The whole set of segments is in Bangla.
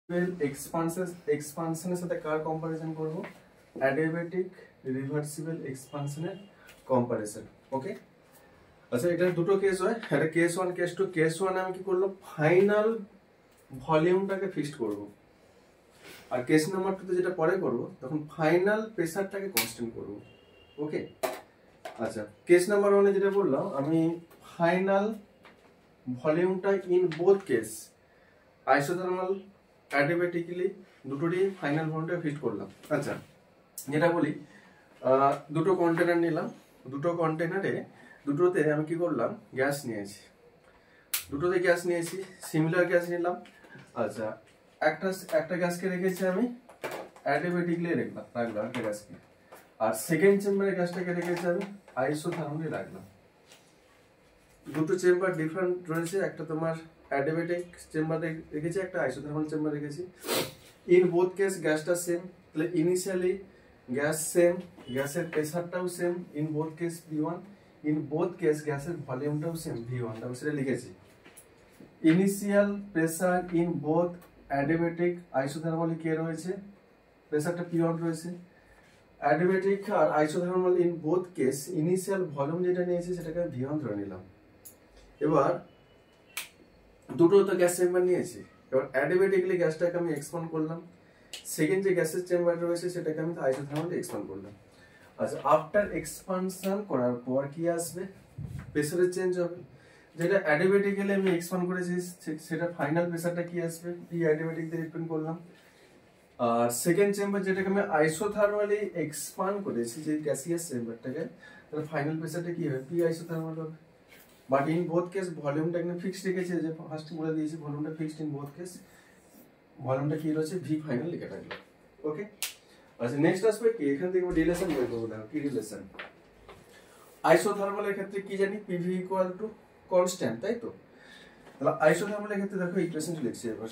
এক্সপানশনের সাথে কার কম্পারিজন করব? অ্যাডিয়াবেটিক রিভার্সিবল এক্সপানশনের কম্পারিজন। ওকে, আচ্ছা এটা দুটো কেস হয়, একটা কেস 1 কেস 2। কেস 1 আমি কি করলাম, ফাইনাল ভলিউমটাকে ফিক্সড করব, আর কেস নাম্বার 2 তে যেটা পরে করব তখন ফাইনাল প্রেসারটাকে কনস্ট্যান্ট করব। ওকে, আচ্ছা কেস নাম্বার 1 এ যেটা বললাম আমি ফাইনাল ভলিউমটা in both case isothermal adiabatically দুটোরই ফাইনাল ভলিউমটা ফিক্সড করলাম। আচ্ছা যেটা বলি, দুটো কন্টেনার নিলাম, দুটো কন্টেনারে দুটোতে আমি কি করলাম, গ্যাস নিয়েছি, দুটোতে গ্যাস নিয়েছি, সিমিলার গ্যাস নিলাম। আচ্ছা একটা গ্যাসকে রেখেছি আমি অ্যাডিয়াবেটিক্যালি রাখলাম একটা গ্যাসকে, আর সেকেন্ড চেম্বারে গ্যাসটাকে রেখেছি আমি আইসোথার্মালি রাখলাম। দুটো চেম্বার ডিফারেন্ট রয়েছে, একটা তোমার অ্যাডিয়াবেটিক চেম্বারে রেখেছি, একটা আইসোথার্মাল চেম্বার রেখেছি। ইন বোথ কেস গ্যাসটা সেম, তাহলে ইনিশিয়ালি গ্যাস সেম, গ্যাসের প্রেসারটাও same, in both case V1, in both case গ্যাসের ভলিউমটাও সেম V1, তারপর সেটা লিখেছি। Initial pressure in both adiabatic isothermally কে রয়েছে, প্রেসারটা P1 রয়েছে। অ্যাডিয়াবেটিক আর isothermal in both case initial volume যেটা নিয়েছি সেটাকে V1 ধরে নিলাম। এবার দুটো তো গ্যাস চেম্বার নিয়েছি, এবার অ্যাডিয়াবেটিক্যালি গ্যাসটাকে আমি এক্সপান্ড করলাম, সেকেন্ড যে গ্যাসের চেম্বার রয়েছে সেটাকে আমি আইসোথার্মালি এক্সপান্ড করলাম। আচ্ছা আফটার এক্সপানশন করার পর কি আসবে, প্রেসারের চেঞ্জ হবে। যেটা অ্যাডিয়াবেটিক্যালি আমি এক্সপান্ড করেছি সেটা ফাইনাল প্রেসারটা কি আসবে, পি অ্যাডিয়াবেটিক দিয়ে রিপ্রেজেন্ট করলাম। আর সেকেন্ড চেম্বার যেটাকে আমি আইসোথার্মালি এক্সপান্ড করেছি, যে গ্যাসিয়াস চেম্বারটাকে, তাহলে ফাইনাল প্রেসারটা কি হবে, পি আইসোথার্মাল হবে। বাট ইন বোথ কেস ভলিউমটা এখানে ফিক্সড রেখেছে, যে ফার্স্ট বলে দিয়েছি ভলিউমটা ফিক্সড ইন বোথ কেস, ভলিউমটা কি রয়েছে ভি ফাইনাল লিখে রাখলাম। ওকে, আচ্ছা নেক্সট আসবে কি, এখান থেকে রিলেশন বের করব না, কি রিলেশন। আইসোথার্মালের ক্ষেত্রে কি জানি পিভি ইকুয়াল টু কনস্ট্যান্ট, তাই তো। তাহলে আইসোথার্মালের ক্ষেত্রে দেখো ইকুয়েশনটা লিখছি এবার।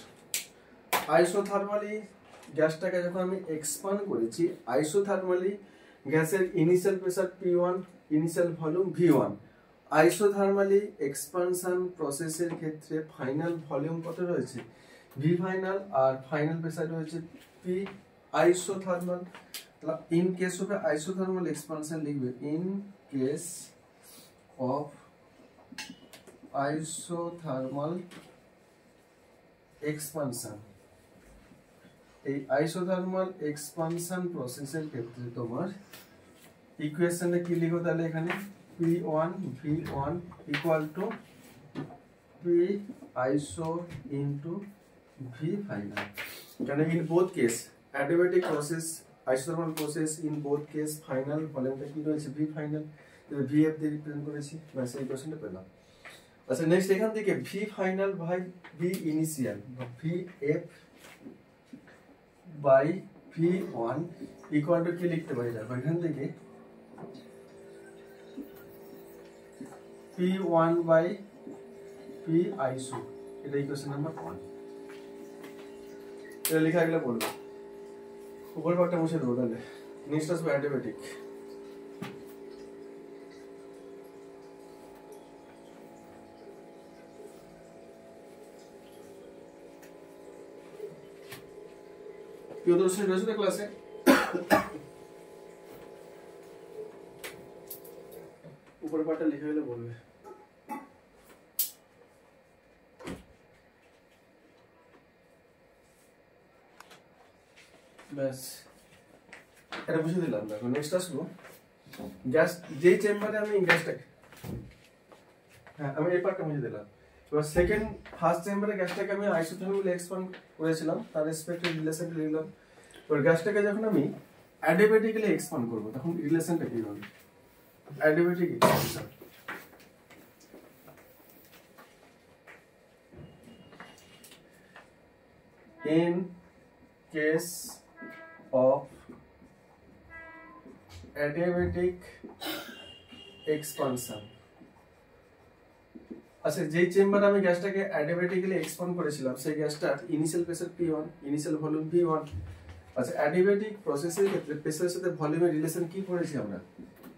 আইসোথার্মালি গ্যাসটাকে যখন আমি এক্সপান্ড করেছি, আইসোথার্মালি গ্যাসের initial pressure P1, initial volume V1। Isothermally expansion প্রসেসের ক্ষেত্রে ফাইনাল ভলিউম কত রয়েছে, V ফাইনাল, আর ফাইনাল প্রেসার রয়েছে P আইসোথার্মাল। তাহলে in case of isothermal expansion লিখবে in case of isothermal expansion. এই আইসোথার্মাল এক্সপানশন প্রসেসের ক্ষেত্রে তোমার ইকুয়েশনে কি লিখো, তাহলে এখানে P1 V1 equal to P iso into V final. কেন in both case adiabatic process isothermal process, in both case final ভলিউমটা কি রয়েছে V ফাইনাল, VF দিয়ে রিপ্রেজেন্ট করেছি, ব্যাস এই কোশ্চেনটা পেলাম। আচ্ছা নেক্সট এখান থেকে V final by V initial, VF by V1 equal to কি লিখতে পারি, দেখো এখান থেকে P1 বাই P আইসো, এটা ইকুয়েশন নাম্বার 1। এটা লেখা গেলে বলবো, উপরের ভাগটা মুছে দেবো। তাহলে নেক্সট আসবে অ্যাডিয়াবেটিক। প্রিয়দর্শনী রয়েছে তো ক্লাসে, উপরের পার্টটা লিখে গেলে বলবে। ব্যাস এটা বুঝে দিলাম। দেখো নেক্সট আসবো গ্যাস, যে চেম্বারে আমি গ্যাসটাকে, হ্যাঁ আমি এই পার্টটা বুঝে দিলাম। এবার সেকেন্ড ফার্স্ট চেম্বারে গ্যাসটাকে আমি আইসোথার্মালি এক্সপান্ড করেছিলাম, তার রেসপেক্টিভ রিলেশনটা লিখলাম। এবার গ্যাসটাকে যখন আমি অ্যাডিয়াবেটিক্যালি এক্সপান্ড করবো তখন রিলেশনটা কি হবে, adiabatic expansion. In case of adiabatic expansion, আচ্ছা যে চেম্বারে আমি গ্যাসটাকে অ্যাডিয়াবেটিক্যালি এক্সপান্ড করেছিলাম সেই গ্যাসটার initial pressure P1, initial volume V1। আচ্ছা অ্যাডিয়াবেটিক প্রসেসের ক্ষেত্রে প্রেসারের সাথে ভলিউমের রিলেশন কি পড়েছি আমরা,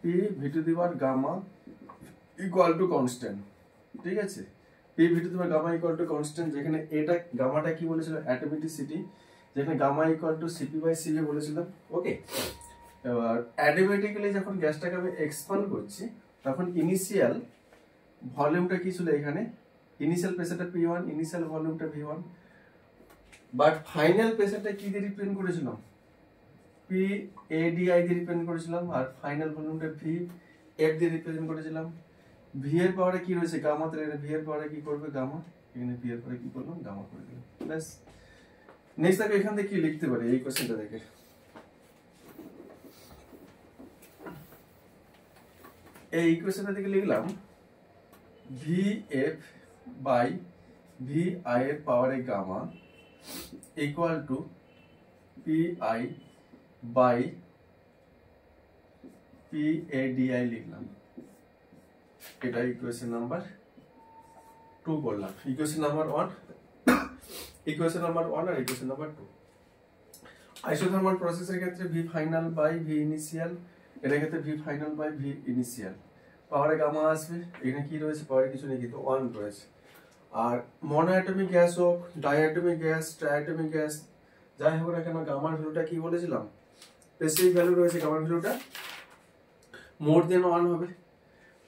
P V to the power gamma equal to constant, ঠিক আছে। পি ভি2 তোমার গামা ইকুয়াল টু কনস্ট্যান্ট, যেখানে এটা গামাটা কি বলেছিল অ্যাটোমিটিসিটি, যেখানে gamma equal to CP by CV বলেছিলাম। ওকে, এবার অ্যাডিবেটিক্যালি যখন গ্যাসটাকে আমি এক্সপান্ড করছি তখন ইনিশিয়াল ভলিউমটা কি ছিল, এখানে ইনিশিয়াল প্রেসারটা P1, ইনিশিয়াল ভলিউমটা V1, বাট ফাইনাল প্রেসারটা কি দিয়ে রিপ্রেজেন্ট করেছিলাম, PADI দিয়ে রিপ্রেজেন্ট করেছিলাম, আর ফাইনাল ভলিউমটা VF দিয়ে রিপ্রেজেন্ট করেছিলাম। ভি এর পাওয়ারে কি রয়েছে গামা, তাহলে এখানে ভি এর পাওয়ারে কি করবে গামা, এখানে ভি এর পাওয়ারে কি করলাম গামা করে দিলাম। ব্যাস, নেক্সট দেখো এখান থেকে কি লিখতে পারি এই কোশ্চেনটা দেখে। এই ইকুয়েশনটা থেকে লিখলাম VF বাই VI এর পাওয়ারে gamma equal to PI by PADI লিখলাম। এটা ইকুয়েশন নাম্বার 2 করলাম। ইকুয়েশন নাম্বার 1, ইকুয়েশন নাম্বার 1 আর ইকুয়েশন নাম্বার 2। আইসোথার্মাল প্রসেসের ক্ষেত্রে V final by V initial, এর ক্ষেত্রে V final by V initial. পাওয়ারে গামা আসবে, এখানে কি রয়েছে পাওয়ারে কিছু নেই কিন্তু 1 রয়েছে। আর মনোঅ্যাটমিক গ্যাস হোক, ডাইঅ্যাটমিক গ্যাস, ট্রাইঅ্যাটমিক গ্যাস, যাই হোক না কেন গামার ভ্যালুটা কি বলেছিলাম, স্পেসিফিক ভ্যালু রয়েছে গামার ভ্যালুটা মোর দেন 1 হবে।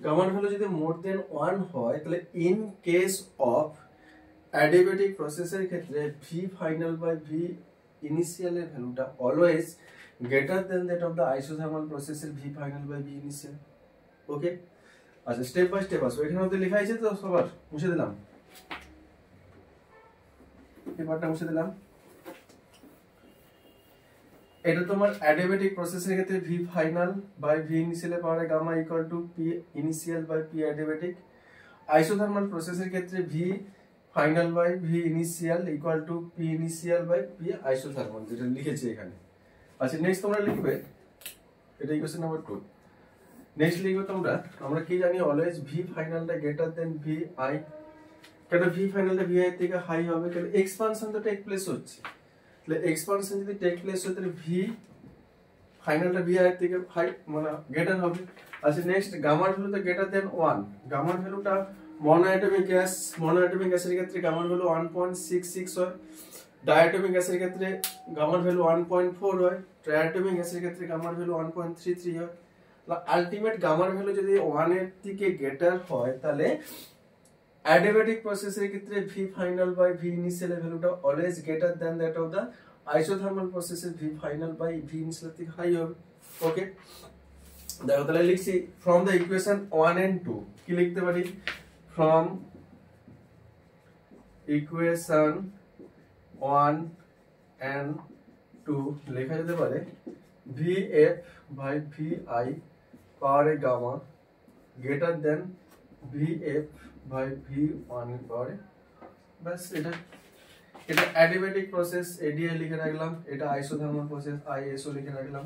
গামার ভ্যালু যদি মোর দেন 1 হয় তাহলে ইন কেস অফ অ্যাডিবেটিক প্রসেসের ক্ষেত্রে V final by V initial এর ভ্যালুটা always greater than that of the isothermal প্রসেসের V final by V initial. Okay, আচ্ছা স্টেপ বাই স্টেপ আসো। এখানে ওদের লেখা আছে তো সবার, মুছে দিলাম পেপারটা, মুছে দিলাম। এটা তোমার অ্যাডিবেটিক প্রসেসের ক্ষেত্রে V final by V initial এর পাওয়ারে gamma equal to P initial by P adiabatic. Isothermal প্রসেসের ক্ষেত্রে V final by V initial equal to P initial by P isothermal, যেটা লিখেছি এখানে। আচ্ছা নেক্সট তোমরা লিখবে, এটা ইকুয়েশন নাম্বার 2। নেক্সট লিখবে তোমরা, আমরা কি জানি অলওয়েজ V ফাইনালটা গ্রেটার দেন VI। কেন V ফাইনালটা VI এর থেকে হাই হবে, কারণ এক্সপানশন তো টেক প্লেস হচ্ছে। তাহলে এক্সপানশন যদি টেক প্লেস হয় তাহলে V ফাইনালটা VI এর থেকে হাই মানে গ্রেটার হবে। আচ্ছা নেক্সট গামার ভ্যালু তো গ্রেটার দেন 1। গামার ভ্যালুটা মনোঅ্যাটমিক গ্যাসের ক্ষেত্রে গামার ভ্যালু 1.66 হয়, ডায়াটমিক গ্যাসের ক্ষেত্রে গামার ভ্যালু 1.4 হয়, ট্রাইঅ্যাটমিক গ্যাসের ক্ষেত্রে গামার ভ্যালু 1.33 হয়। আলটিমেট গামার ভ্যালু যদি 1 এর থেকে গ্রেটার হয় তাহলে অ্যাডিবেটিক প্রসেসের ক্ষেত্রে V final by V initial এর ভ্যালুটা always greater than that of the isothermal প্রসেসের V final by V initial থেকে হাই হবে। ওকে, দেখো তাহলে লিখছি ফ্রম দ্য ইকুয়েশন 1 and 2 কি লিখতে পারি, ফ্রম ইকুয়েশন 1 and 2 লেখা যেতে পারে VF বাই VI পাওয়ারে gamma greater than VF by V1 এর পাওয়ারে। বাস, এটা অ্যাডিবেটিক প্রসেস ADI লিখে রাখলাম, এটা আইসোথার্মাল প্রসেস ISO লিখে রাখলাম।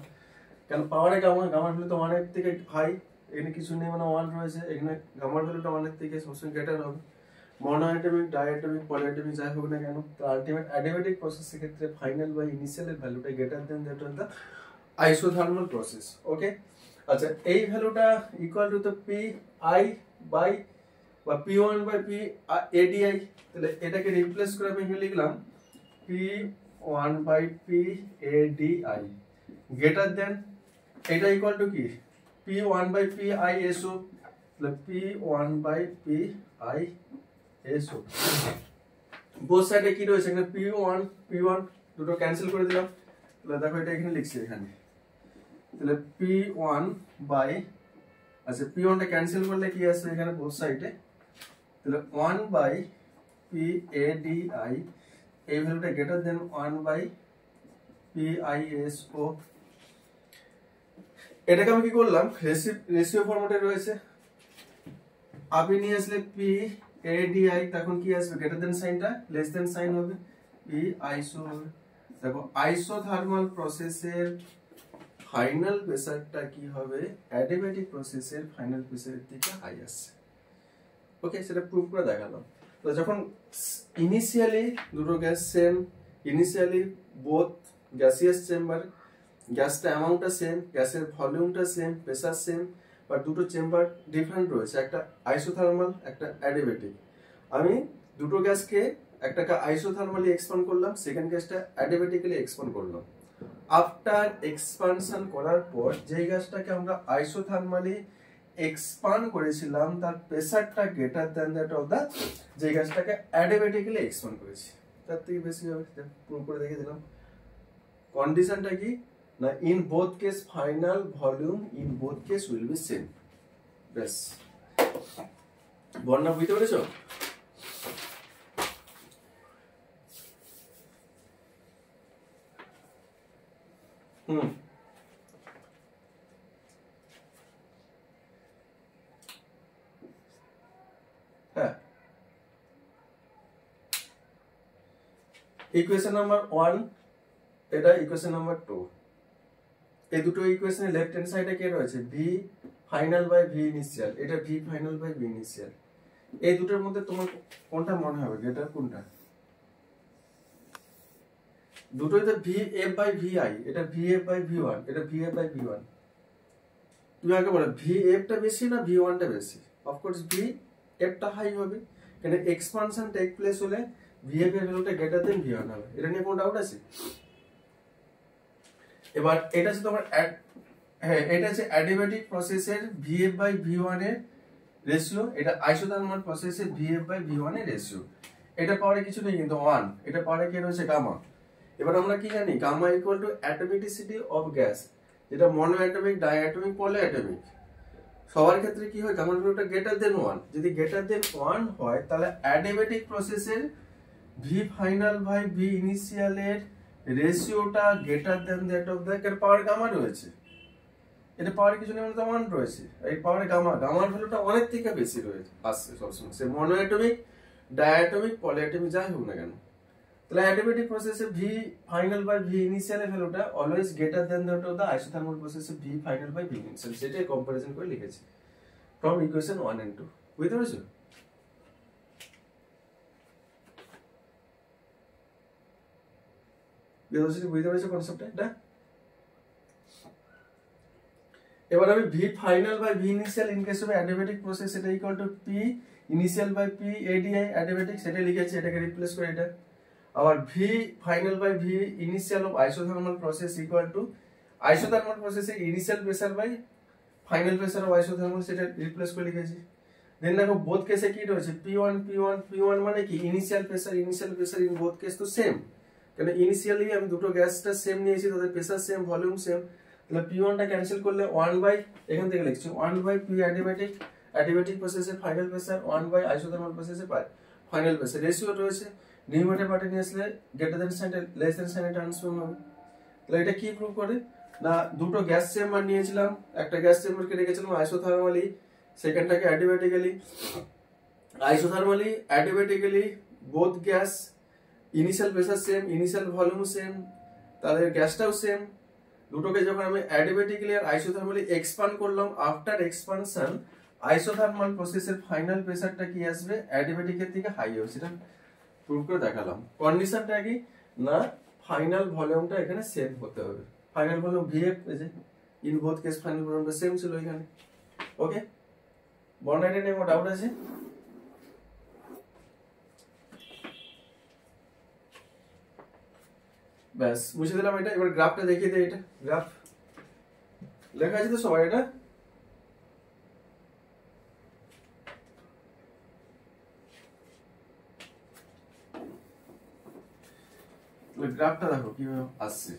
কারণ পাওয়ারে গামার ভ্যালু তো 1 এর থেকে হাই, এখানে কিছু নেই মানে 1 রয়েছে, এখানে গামার ভ্যালুটা 1 এর থেকে সবসময় গ্রেটার হবে। মনোঅ্যাটমিক, ডাইঅ্যাটমিক, পলিঅ্যাটমিক যাই হোক না কেন, তো আলটিমেট অ্যাডিবেটিক প্রসেসের ক্ষেত্রে ফাইনাল বাই ইনিশিয়াল এর ভ্যালুটা greater than that of the isothermal process. Okay, আচ্ছা এই ভ্যালুটা ইকুয়াল টু তো PI বাই বা P1 বাই PADI, তাহলে এটাকে রিপ্লেস করে আমি এখানে লিখলাম P1 by PADI greater than, এটা ইকুয়াল টু কি P1 বাই PISO, তাহলে P1 বাই PISO। বোথ সাইডে কি রয়েছে, এখানে P1 দুটো ক্যান্সেল করে দিলাম, তাহলে দেখো এটা এখানে লিখছি এখানে, তাহলে P1 বাই, আচ্ছা P1 টা ক্যান্সেল করলে কি আসবে এখানে বোথ সাইডে, তাহলে 1 বাই PADI এই ভ্যালুটা গ্রেটার দেন 1 বাই PISO। এটাকে আমি কি করলাম, রেশিও ফরম্যাটে রয়েছে, আপনি নিয়ে আসলে PADI তখন কি আসবে, গ্রেটার দেন সাইনটা লেস দেন সাইন হবে, PISO হবে। দেখো আইসোথার্মাল প্রসেসের ফাইনাল প্রেসারটা কি হবে, অ্যাডিবেটিক প্রসেসের ফাইনাল প্রেসারের থেকে হাই আসছে। ওকে, সেটা প্রুফ করে দেখালাম। তো যখন ইনিশিয়ালি দুটো gas same, initially both gaseous chamber, গ্যাসটা অ্যামাউন্টটা সেম, গ্যাসের ভলিউমটা সেম, প্রেসার সেম, বাট দুটো চেম্বার ডিফারেন্ট রয়েছে, একটা আইসোথার্মাল একটা অ্যাডিবেটিক। আমি দুটো গ্যাসকে একটাকে আইসোথার্মালি এক্সপান্ড করলাম, সেকেন্ড গ্যাসটা অ্যাডিয়াবেটিক্যালি এক্সপান্ড করলাম। আফটার এক্সপানশন করার পর যে গ্যাসটাকে আমরা আইসোথার্মালি এক্সপান্ড করেছিলাম তার প্রেসারটা greater than that of the যে গ্যাসটাকে অ্যাডিয়াবেটিক্যালি এক্সপান্ড করেছি, তার থেকে বেশি হবে। প্রুভ করে দেখে দিলাম। কন্ডিশনটা কি না, in both case final volume in both case will be same. ব্যাস, বর্ণনা বুঝতে পেরেছো? হ্যাঁ, ইকুয়েশন নাম্বার 1, এটা ইকুয়েশন নাম্বার 2। এই দুটো ইকুয়েশনের লেফট হ্যান্ড সাইডে কে রয়েছে, V final by V initial, এটা V final by V initial. এই দুটোর মধ্যে তোমার কোনটা মনে হবে, গ্রেটার কোনটা? দুটোই তো V F by V I, এটা V F by V one, এটা V F by V one. তুমি আগে বলো ভি এফ টা বেশি না ভি ওয়ান টা বেশি? অফকোর্স ভি এফ টা হাই হবে, কারণ এক্সপানশন টেক প্লেস হলে ভি এফ এর ভ্যালুটা গ্রেটার দেন ভি ওয়ান হবে। এটা নিয়ে কোনো ডাউট আছে? এবার এটা হচ্ছে তোমার হ্যাঁ, এটা হচ্ছে অ্যাডিয়াবেটিক প্রসেসের V F by V one এর রেশিও, এটা আইসোথার্মাল প্রসেসের V F by V one এর রেশিও। এটা পাওয়ারে কিছু নেই কিন্তু 1, এটা পাওয়ারে কি রয়েছে গামা। এবার আমরা কি জানি, gamma equal to atomicity of gas, যেটা monoatomic, diatomic, polyatomic, সবার ক্ষেত্রে কি হয়, গামার ভ্যালুটা গ্রেটার দেন 1। যদি গ্রেটার দেন 1 হয় তাহলে অ্যাডিয়াবেটিক প্রসেসের V final by V initial এর রেশিওটা greater than that of the, এর পাওয়ার গামা রয়েছে, এটা পাওয়ার কিছু নেই, তো 1 রয়েছে, এই পাওয়ারে গামা, গামার ভ্যালুটা অনেক থেকে বেশি রয়েছে, আসছে সবসময়, সে monoatomic, diatomic, polyatomic যাই হোক না কেন। তাহলে অ্যাডিয়াবেটিক প্রসেসে V final by V initial এর ভ্যালুটা always greater than that of the isothermal প্রসেসে V final by V initial, সেটাই কম্পারিজন করে লিখেছি ফ্রম ইকুয়েশন 1 and 2। বুঝতে পেরেছো? বুঝতে পেরেছো কনসেপ্টটা এটা? এবার আমি V final by V initial in case of adiabatic process, এটা equal to P initial by P ADI adiabatic, সেটা লিখেছি, এটাকে রিপ্লেস করে এটা। আবার V final by V initial of isothermal process equal to isothermal প্রসেসে initial pressure by final pressure of isothermal, সেটা রিপ্লেস করে লিখেছি। দেন দেখো বোথ কেসে কি রয়েছে, P1 P1 P1 মানে কি initial pressure in both case তো সেম, কারণ ইনিশিয়ালি আমি দুটো গ্যাসটা সেম নিয়েছি, তাদের প্রেসার সেম, ভলিউম সেম, তাহলে P1 টা ক্যান্সেল করলে 1 বাই, এখান থেকে লিখছি 1 বাই P অ্যাডিয়াবেটিক প্রসেসের ফাইনাল প্রেসার, 1 বাই আইসোথার্মাল প্রসেসের ফাইনাল প্রেসার, রেশিও রয়েছে, নিউমেরিটার পার্টে নিয়ে আসলে greater than sign less than সাইনে ট্রান্সফর্ম হবে। তাহলে এটা কি প্রুভ করে না, দুটো গ্যাস চেম্বার নিয়েছিলাম, একটা গ্যাস চেম্বারকে রেখেছিলাম আইসোথার্মালি, সেকেন্ডটাকে adiabatically. Isothermally adiabatically both gas initial pressure same, initial volume same, তাদের গ্যাসটাও সেম। দুটোকে যখন আমি অ্যাডিয়াবেটিক্যালি আর আইসোথার্মালি এক্সপান্ড করলাম, আফটার এক্সপানশন আইসোথার্মাল প্রসেসের ফাইনাল প্রেসারটা কি আসবে, অ্যাডিয়াবেটিকের থেকে হাই হবে, সেটা প্রুভ করে দেখালাম। কন্ডিশনটা কি না, ফাইনাল ভলিউমটা এখানে সেম হতে হবে, ফাইনাল ভলিউম ভিএফ যে ইন বোথ কেস ফাইনাল ভলিউমটা সেম ছিল এখানে। ওকে, বর্ণাইটা নিয়ে কোনো ডাউট আছে? ব্যাস মুছে দিলাম এটা। এবার গ্রাফটা দেখিয়ে দেয়, এটা গ্রাফ লেখা আছে তো সবাই, এটা গ্রাফটা দেখো কিভাবে আসছে।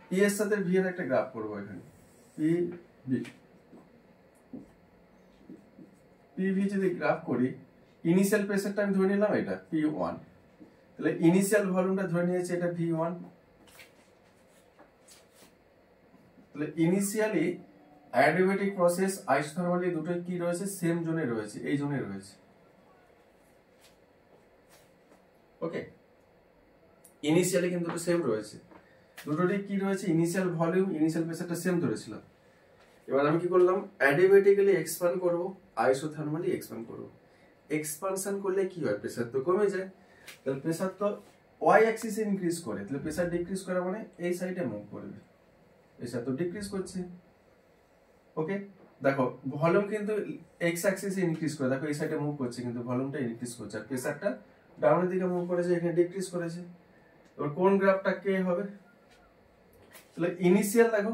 পি এর সাথে ভি এর একটা গ্রাফ করবো এখানে, পি ভি, পি ভি যদি গ্রাফ করি, ইনিশিয়াল প্রেসারটা আমি ধরে নিলাম এটা P1, তাহলে ইনিশিয়াল ভলিউমটা ধরে নিয়েছি এটা V1, তাহলে ইনিশিয়ালি অ্যাডিয়াবেটিক প্রসেস আইসোথার্মালি দুটো কি রয়েছে, সেম জোনে রয়েছে, এই জোনে রয়েছে। ওকে, ইনিশিয়ালি কিন্তু দুটো সেম রয়েছে, দুটোরই কি রয়েছে, ইনিশিয়াল ভলিউম, ইনিশিয়াল প্রেসারটা সেম ধরেছিলাম। এবার আমি কি করলাম, অ্যাডিয়াবেটিক্যালি এক্সপ্যান্ড করব, আইসোথার্মালি এক্সপ্যান্ড করব। এক্সপানশন করলে কি হয়, প্রেসার তো কমে যায়, তাহলে প্রেসার তো ওয়াই অ্যাক্সিসে ইনক্রিজ করে, তাহলে প্রেসার ডিক্রিজ করা মানে এই সাইডে মুভ করবে, প্রেসার তো ডিক্রিজ করছে। ওকে, দেখো ভলিউম কিন্তু এক্স অ্যাক্সিসে ইনক্রিজ করে, দেখো এই সাইডে মুভ করছে কিন্তু ভলিউমটা ইনক্রিজ করছে, আর প্রেসারটা ডাউনের দিকে মুভ করেছে, এখানে ডিক্রিজ করেছে। এবার কোন গ্রাফটা কে হবে? তাহলে ইনিশিয়াল, দেখো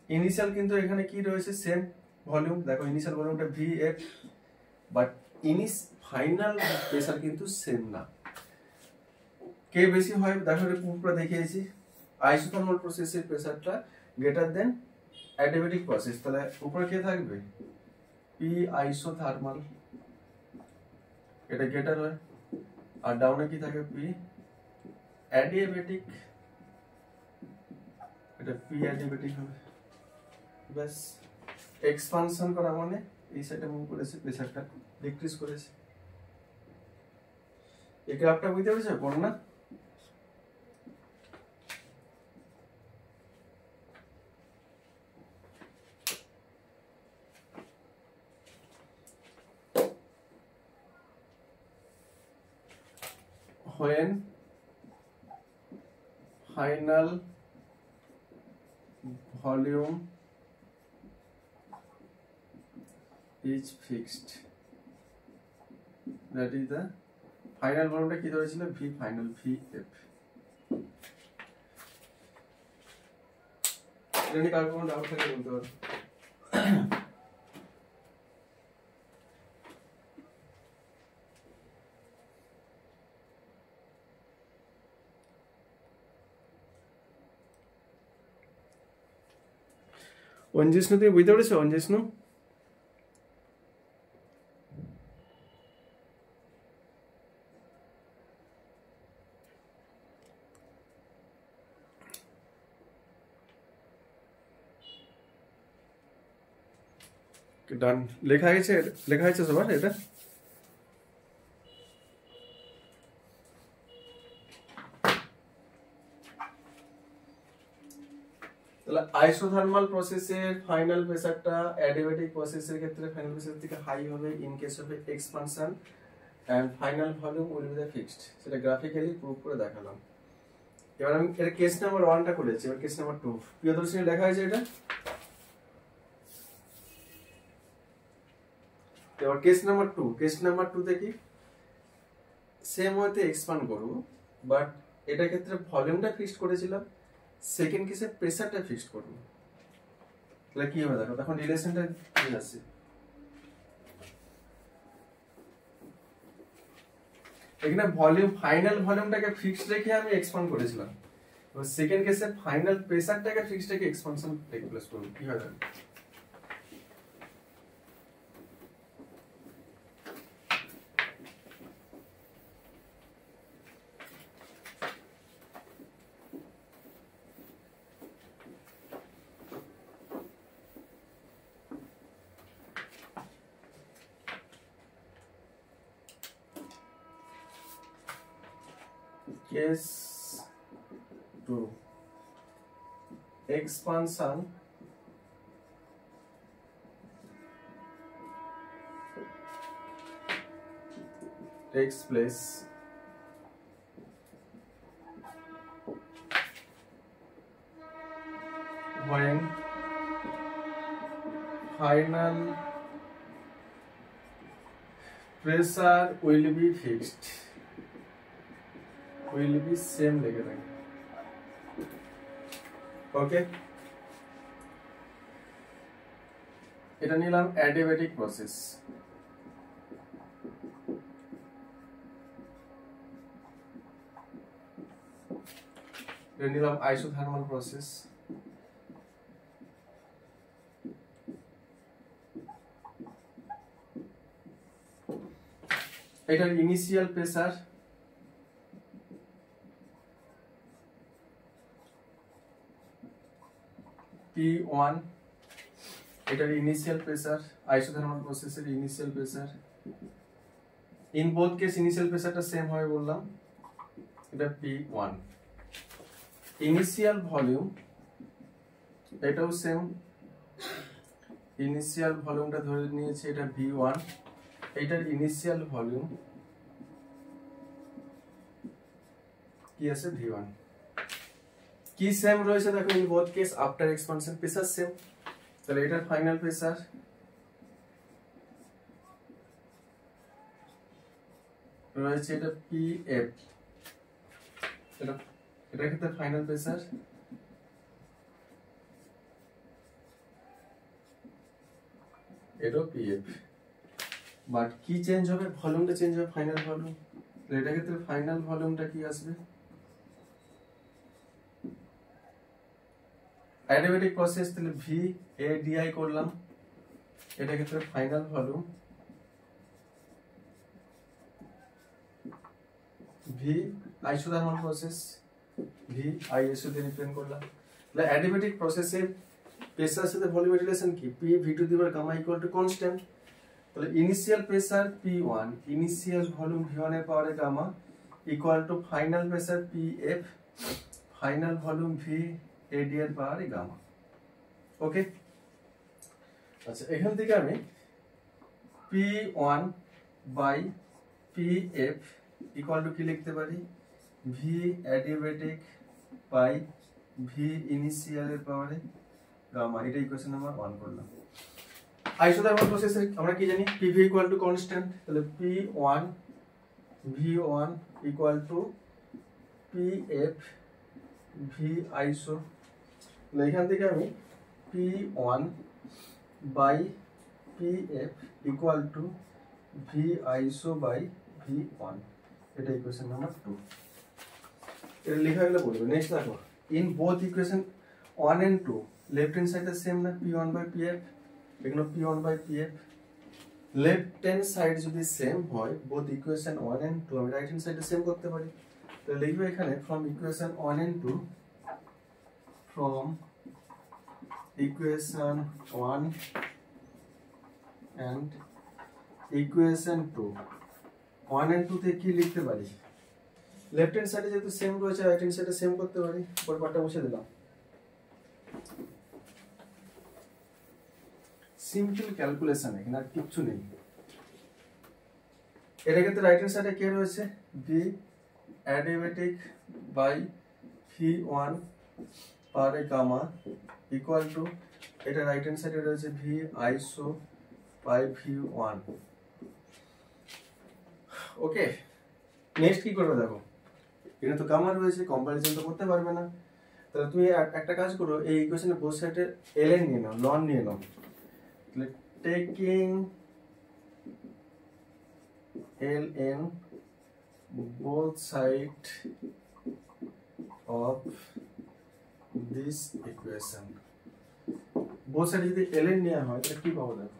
ইনিশিয়াল কিন্তু এখানে কি রয়েছে, সেম ভলিউম, দেখো ইনিশিয়াল ভলিউমটা V F, but final pressure কিন্তু সেম না। কে বেশি হয় দেখো, এটা পুরোটা দেখিয়েছি। আইসোথার্মাল প্রসেসের প্রেসারটা গ্রেটার দেন অ্যাডিয়াবেটিক প্রসেস, তাহলে উপরে কে থাকবে, পি আইসোথার্মাল, এটা গ্রেটার হয়, আর ডাউনে কি থাকে, পি অ্যাডিয়াবেটিক, এটা পি অ্যাডিয়াবেটিক হবে। ব্যাস, এক্সপানশন করা মানে এই সাইডে মুভ করেছে, প্রেসারটা ডিক্রিজ করেছে। এই গ্রাফটা বুঝতে পেরেছো কোন না? when final volume is fixed, that is the final volume কি ধরেছিল, v final, vf। এটা নিয়ে কার কোনো ডাউট থাকলে বলতে পারো। অঞ্জিষ্ণু তুমি বুঝতে পেরেছো? অঞ্জিষ্ণু, ডান, লেখা হয়েছে, লেখা হয়েছে সবার এটা? তাহলে আইসোথার্মাল প্রসেসের ফাইনাল প্রেসারটা অ্যাডিয়াবেটিক প্রসেসের ক্ষেত্রে ফাইনাল প্রেসার থেকে হাই হবে in case of expansion, and final volume will be the fixed. সেটা গ্রাফিক্যালি প্রুভ করে দেখালাম। এবার আমি এটা কেস নাম্বার 1টা করেছি, এবার কেস নাম্বার 2 প্রিয়দর্শিনী লেখা হয়েছে এটা। এবার কেস নাম্বার 2, কেস নাম্বার 2 তে কি সেম ওয়েতে এক্সপান্ড করব, বাট এটা ক্ষেত্রে ভলিউমটা ফিক্সড করেছিলাম, সেকেন্ড কেসে প্রেসারটা ফিক্সড করব। তাহলে কি হবে দেখো, তখন রিলেশনটা কি আছে, এখানে ভলিউম ফাইনাল ভলিউমটাকে ফিক্সড রেখে আমি এক্সপান্ড করেছিলাম, এবার সেকেন্ড কেসে ফাইনাল প্রেসারটাকে ফিক্সড রেখে এক্সপানশন টেক প্লেস করব। কি হয় দেখো, case 2 expansion takes place when final pressure will be fixed, will be same লেগে থাকে। ওকে, এটা নিলাম অ্যাডিয়াবেটিক প্রসেস। এটা নিলাম আইসোথার্মাল প্রসেস। এটার ইনিশিয়াল প্রেসার P1, এটার ইনিশিয়াল প্রেসার আইসোথার্মাল প্রসেসের initial pressure, in both case initial প্রেসারটা সেম হবে বললাম, এটা P1। ইনিশিয়াল ভলিউম এটাও সেম, ইনিশিয়াল ভলিউমটা ধরে নিয়েছে এটা V1, এটার ইনিশিয়াল ভলিউম কি আছে, V1। কি সেম রয়েছে দেখো, in both case after expansion pressure same, তো তাহলে এটার ফাইনাল প্রেসার রয়েছে এটা পিএফ, এটার ক্ষেত্রে ফাইনাল প্রেসার এটাও পিএফ, বাট কি চেঞ্জ হবে, ভলিউমটা চেঞ্জ হবে, ফাইনাল ভলিউম। এটার ক্ষেত্রে ফাইনাল ভলিউমটা কি আসবে, অ্যাডিয়াবেটিক প্রসেস, তাহলে ভি এ ডিআই করলাম, এটার ক্ষেত্রে final volume V isothermal process V ISO দিয়ে রিপ্রেজেন্ট করলাম। তাহলে অ্যাডিয়াবেটিক প্রসেসের প্রেসারের সাথে ভলিউমের রিলেশন কি, P V to the power gamma equal to constant. তাহলে initial pressure P1, initial volume V1 এর পাওয়ারে gamma equal to final pressure PF, final volume V AD এর পাওয়ারে গামা। ওকে, আচ্ছা এখান থেকে আমি P1 by PF equal to কি লিখতে পারি, V adiabatic by V initial এর পাওয়ারে গামা। এটা ইকুয়েশন নাম্বার 1 করলাম। আইসোথার্মাল প্রসেসে আমরা কি জানি, PV ইকুয়াল টু কনস্ট্যান্ট, তাহলে P1 V1 equal two PF V আইসো। তাহলে এখান থেকে আমি P1 by PF equal to V iso by V1, এটা ইকুয়েশন নাম্বার 2। এটা লেখা গেলে বলবো। নেক্সট দেখো, in both equation 1 and 2 left hand সাইডে সেম না, P1 বাই PF, এখানে P1 by PF। Left hand side যদি সেম হয় বোথ ইকুয়েশন 1 and 2, আমি রাইট হ্যান্ড সাইডে সেম করতে পারি। তো লিখবো এখানে from equation 1 and 2, from equation 1 and equation 2, 1 and 2 তে কি লিখতে পারি, লেফট হ্যান্ড সাইডে যেহেতু সেম রয়েছে রাইট হ্যান্ড সাইডে সেম করতে পারি। পরের পার্টটা মুছে দিলাম। সিম্পল ক্যালকুলেশন, এখানে আর কিচ্ছু নেই। এর ক্ষেত্রে রাইট হ্যান্ড সাইডে কে রয়েছে, V adiabatic by V1 per gamma equal to, এটা রাইট হ্যান্ড সাইডে রয়েছে ভি আইসো বাই V1। ওকে, নেক্সট কি করবে দেখো, এখানে তো গামা রয়েছে, কম্পারিজন তো করতে পারবে না। তাহলে তুমি একটা কাজ করো, এই ইকুয়েশনে বোথ সাইডে ln নিয়ে নাও, লন নিয়ে নাও। Taking ln both side of this equation, both side যদি ln নেওয়া হয় তাহলে কি পাবো দেখো,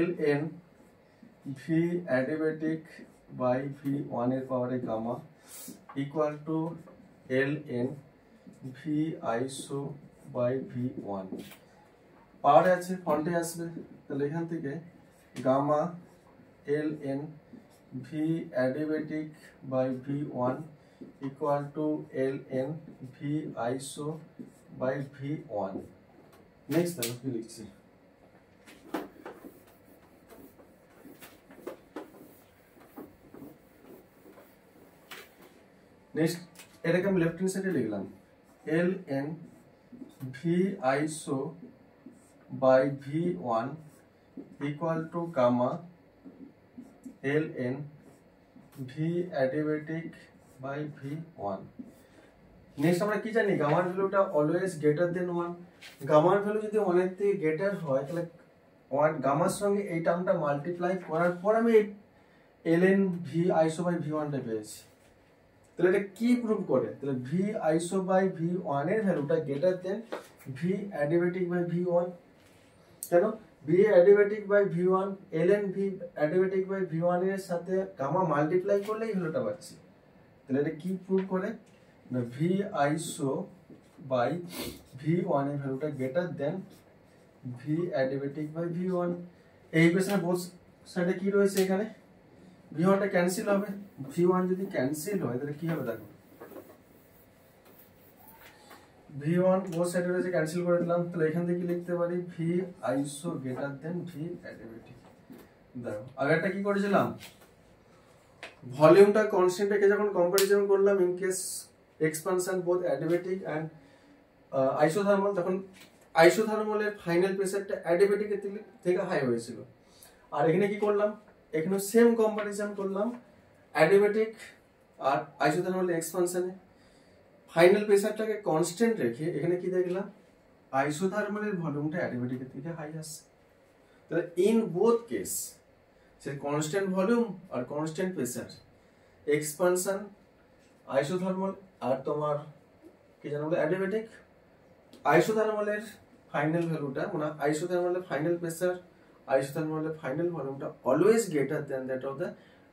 ln v adiabatic by V1 এর পাওয়ারে gamma equal to ln v iso by V1। পাওয়ারে আছে, ফন্টে আসবে, তাহলে এখান থেকে gamma ln v adiabatic by V1 equal to ln v iso by V1। Next দেখো কি লিখছি, নেক্সট এটাকে আমি লেফট হ্যান্ড সাইডে লিখলাম, ln v iso by V1 equal to gamma ln v adiabatic by V1। Next আমরা কি জানি, গামার ভ্যালুটা অলওয়েজ গ্রেটার দেন 1। গামার ভ্যালু যদি 1 এর থেকে গ্রেটার হয় তাহলে 1 গামার সঙ্গে এই টার্মটা মাল্টিপ্লাই করার পর আমি ln v iso by V1 টা পেয়েছি। তাহলে এটা কি প্রুভ করে, তাহলে v আইসো বাই V1 এর ভ্যালুটা greater than v adiabatic by V1। কেন, v adiabatic by V1 ln v adiabatic by V1 এর সাথে গামা মাল্টিপ্লাই করলে এই ভ্যালুটা পাচ্ছি। তাহলে এটা কি প্রুভ করে না, v আইসো বাই V1 এর ভ্যালুটা greater than v adiabatic by V1। এই ইকুয়েশনে বোথ সাইডে কি রয়েছে, এখানে V1 টা ক্যান্সেল হবে, V1 যদি ক্যান্সেল হয় তাহলে কি হবে দেখো, V1 বোথ সাইডে রয়েছে, ক্যান্সেল করে দিলাম। তাহলে এখান থেকে লিখতে পারি v আইসো গ্রেটার দেন v অ্যাডিয়াবেটিক। দেখো আগেরটা কি করেছিলাম, ভলিউমটা কনস্ট্যান্ট রেখে যখন কম্পারিজন করলাম in case expansion both adiabatic and isothermal, তখন আইসোথার্মালের ফাইনাল প্রেসারটা অ্যাডিবেটিকের থেকে হাই হয়েছিল। আর এখানে কি করলাম, এখানে সেম কম্পারিজন করলাম অ্যাডিবেটিক আর আইসোথার্মাল এক্সপানশনে, ফাইনাল প্রেসারটাকে কনস্ট্যান্ট রেখে এখানে কি দেখলাম আইসোথার্মালের ভলিউমটা অ্যাডিবেটিকের থেকে হাই আসছে। তাহলে ইন বোথ কেস সে কনস্ট্যান্ট ভলিউম আর কনস্ট্যান্ট প্রেসার, এক্সপানশন আইসোথার্মাল আর তোমার কি জানো বলে অ্যাডিবেটিক, আইসোথার্মালের ফাইনাল ভ্যালুটা মানে আইসোথার্মালের ফাইনাল প্রেসার, আইসোথার্মালের ফাইনাল ভলিউমটা always greater than that of the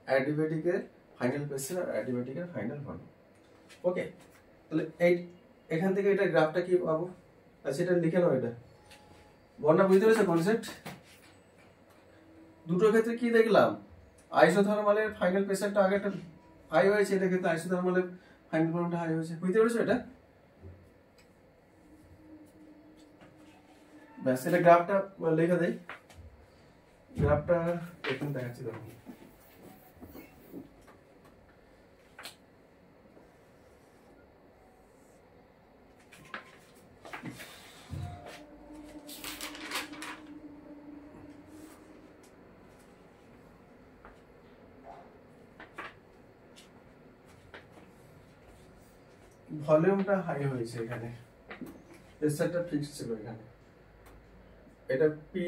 অ্যাডিবেটিকের ফাইনাল প্রেসার আর অ্যাডিবেটিকের ফাইনাল ভলিউম। ওকে, তাহলে এই এখান থেকে এটা গ্রাফটা কি পাবো, আচ্ছা এটা লিখে নাও, এটা বর্ণনা বুঝতে পেরেছো কনসেপ্ট? দুটো ক্ষেত্রে কি দেখলাম, আইসোথার্মালের ফাইনাল প্রেসারটা আগেটা হাই হয়েছে, এটা ক্ষেত্রে আইসোথার্মালের ফাইনাল ভলিউমটা হাই হয়েছে, বুঝতে পেরেছো এটা? ব্যাস, এটা গ্রাফটা লিখে দেই, গ্রাফটা এখানে দেখাচ্ছি দেখো। ভলিউমটা হাই হয়েছে এখানে, প্রেসারটা ফিক্সড ছিল এখানে, এটা পি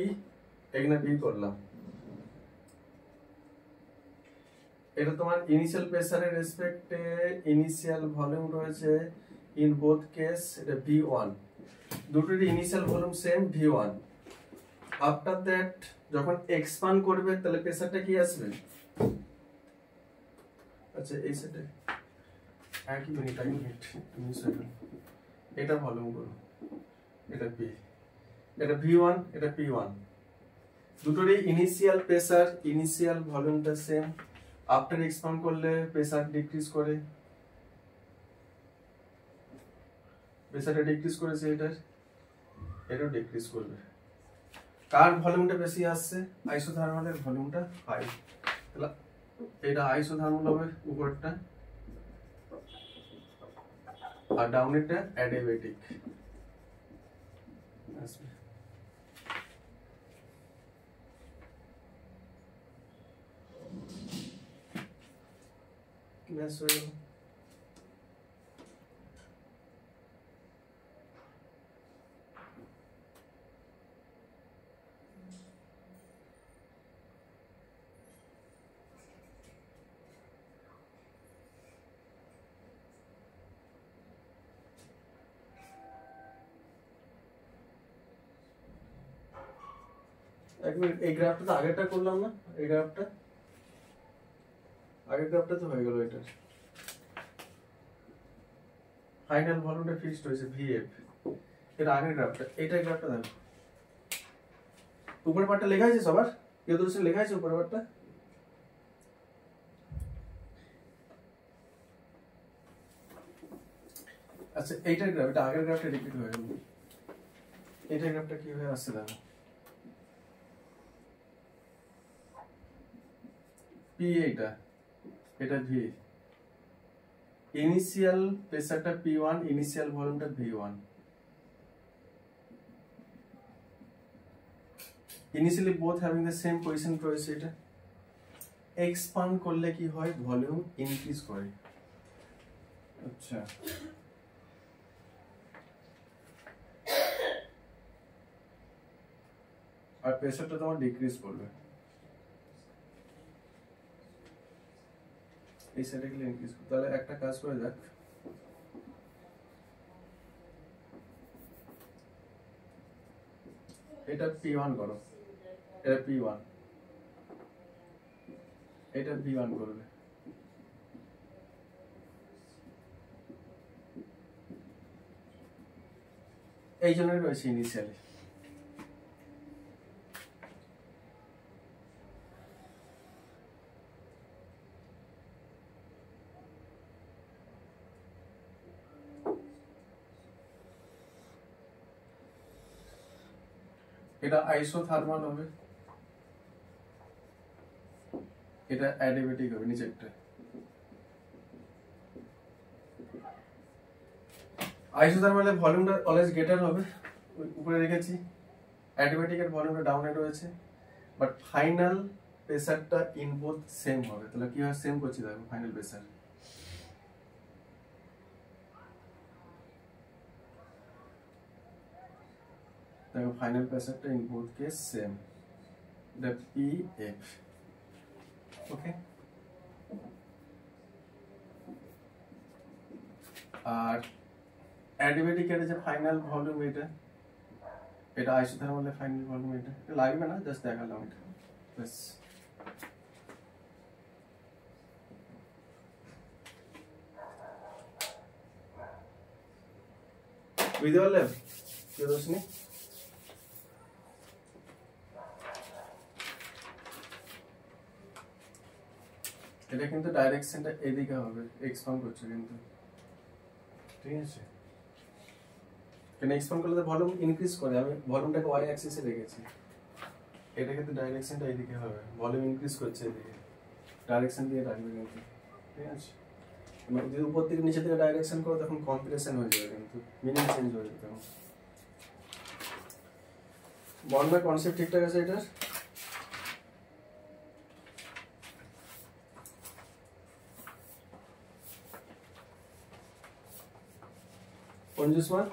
এখানে বি করলাম, এটা তোমার ইনিশিয়াল প্রেসারের রেসপেক্টে ইনিশিয়াল ভলিউম রয়েছে ইন বোথ কেস, এটা V1, দুটোরই initial volume same V1। After that যখন এক্সপান্ড করবে তাহলে প্রেসারটা কি আসবে, আচ্ছা এই সেটে এক মিনিট এটা ভলিউম করো, এটা পি, এটা V1, এটা P1, দুটোরই ইনিশিয়াল প্রেসার ইনিশিয়াল ভলিউমটা সেম, আফটার এক্সপান্ড করলে প্রেসার ডিক্রিজ করে, প্রেসারটা ডিক্রিজ করেছে, এটাও ডিক্রিজ করবে। কার ভলিউমটা বেশি আসছে, আইসোথার্মালের ভলিউমটা হাই, তাহলে এটা আইসোথার্মাল হবে উপরটা আর ডাউনেরটা অ্যাডিবেটিক আসবে। ব্যাস হয়ে গেল। এক মিনিট, এই গ্রাফটা তো আগেরটা করলাম না, এই গ্রাফটা আগের গ্রাফটা তো হয়ে গেল, এটা ফাইনাল ভলিউমটা ফিক্সড হয়েছে VF, এটা আগের গ্রাফটা, এইটার গ্রাফটা দেখো, উপরের পার্টটা লেখা আছে সবার, কেউ তো লেখা আছে উপরের পার্টটা, আচ্ছা এইটার গ্রাফ, এটা আগের গ্রাফটা রিপিট হয়ে গেল, এইটার গ্রাফটা কি হয়ে আসছে দেখো, P এটা V, ইনিশিয়াল প্রেসারটা P1, ইনিশিয়াল ভলিউমটা V1, initially both having the same position রয়েছে, এটা এক্সপান্ড করলে কি হয় ভলিউম ইনক্রিজ করে, আচ্ছা আর প্রেসারটা তোমার ডিক্রিজ করবে, এই সাইডে গেলে ইনক্রিজ করবে। তাহলে একটা কাজ করে যাক, এটা P1 করো, এটা P1, এটা V1 করবে, এই জন্যই রয়েছে ইনিশিয়ালি। এটা আইসোথার্মাল হবে, এটা অ্যাডিবেটিক হবে নিচেরটা। আইসোথার্মালে ভলিউমটা অলওয়েজ গ্রেটার হবে, উপরে রেখেছি। অ্যাডিয়াবেটিকের ভলিউমটা ডাউনে রয়েছে, বাট ফাইনাল প্রেসারটা ইন বোথ সেম হবে। তাহলে কি হয়, সেম করছি, দেখো ফাইনাল প্রেসার। দেখো ফাইনাল প্রেসারটা in both case same, that PF। Okay, আর অ্যাডিয়াবেটিকের যে ফাইনাল ভলিউম এটা আইসোথার্মালের ফাইনাল ভলিউম এটা লাগবে না, জাস্ট দেখালাম এটা বাস। বুঝতে পারলেন কি রোশনি? এটা কিন্তু ডাইরেকশনটা এদিকে হবে, এক্সপান্ড করছে কিন্তু, ঠিক আছে? কেন এক্সপান্ড করলে তো ভলিউম ইনক্রিজ করে, আমি ভলিউমটাকে ওয়াই অ্যাক্সিসে রেখেছি, এটা কিন্তু ডাইরেকশনটা এদিকে হবে, ভলিউম ইনক্রিজ করছে এদিকে, ডাইরেকশন দিয়ে রাখবে কিন্তু, ঠিক আছে? যদি উপর থেকে নিচে থেকে ডাইরেকশন করো তখন কম্প্রেশন হয়ে যাবে, কিন্তু মিনিং চেঞ্জ হয়ে যেতে হবে। বর্ণের কনসেপ্ট ঠিকঠাক আছে এটার? কনজুসমান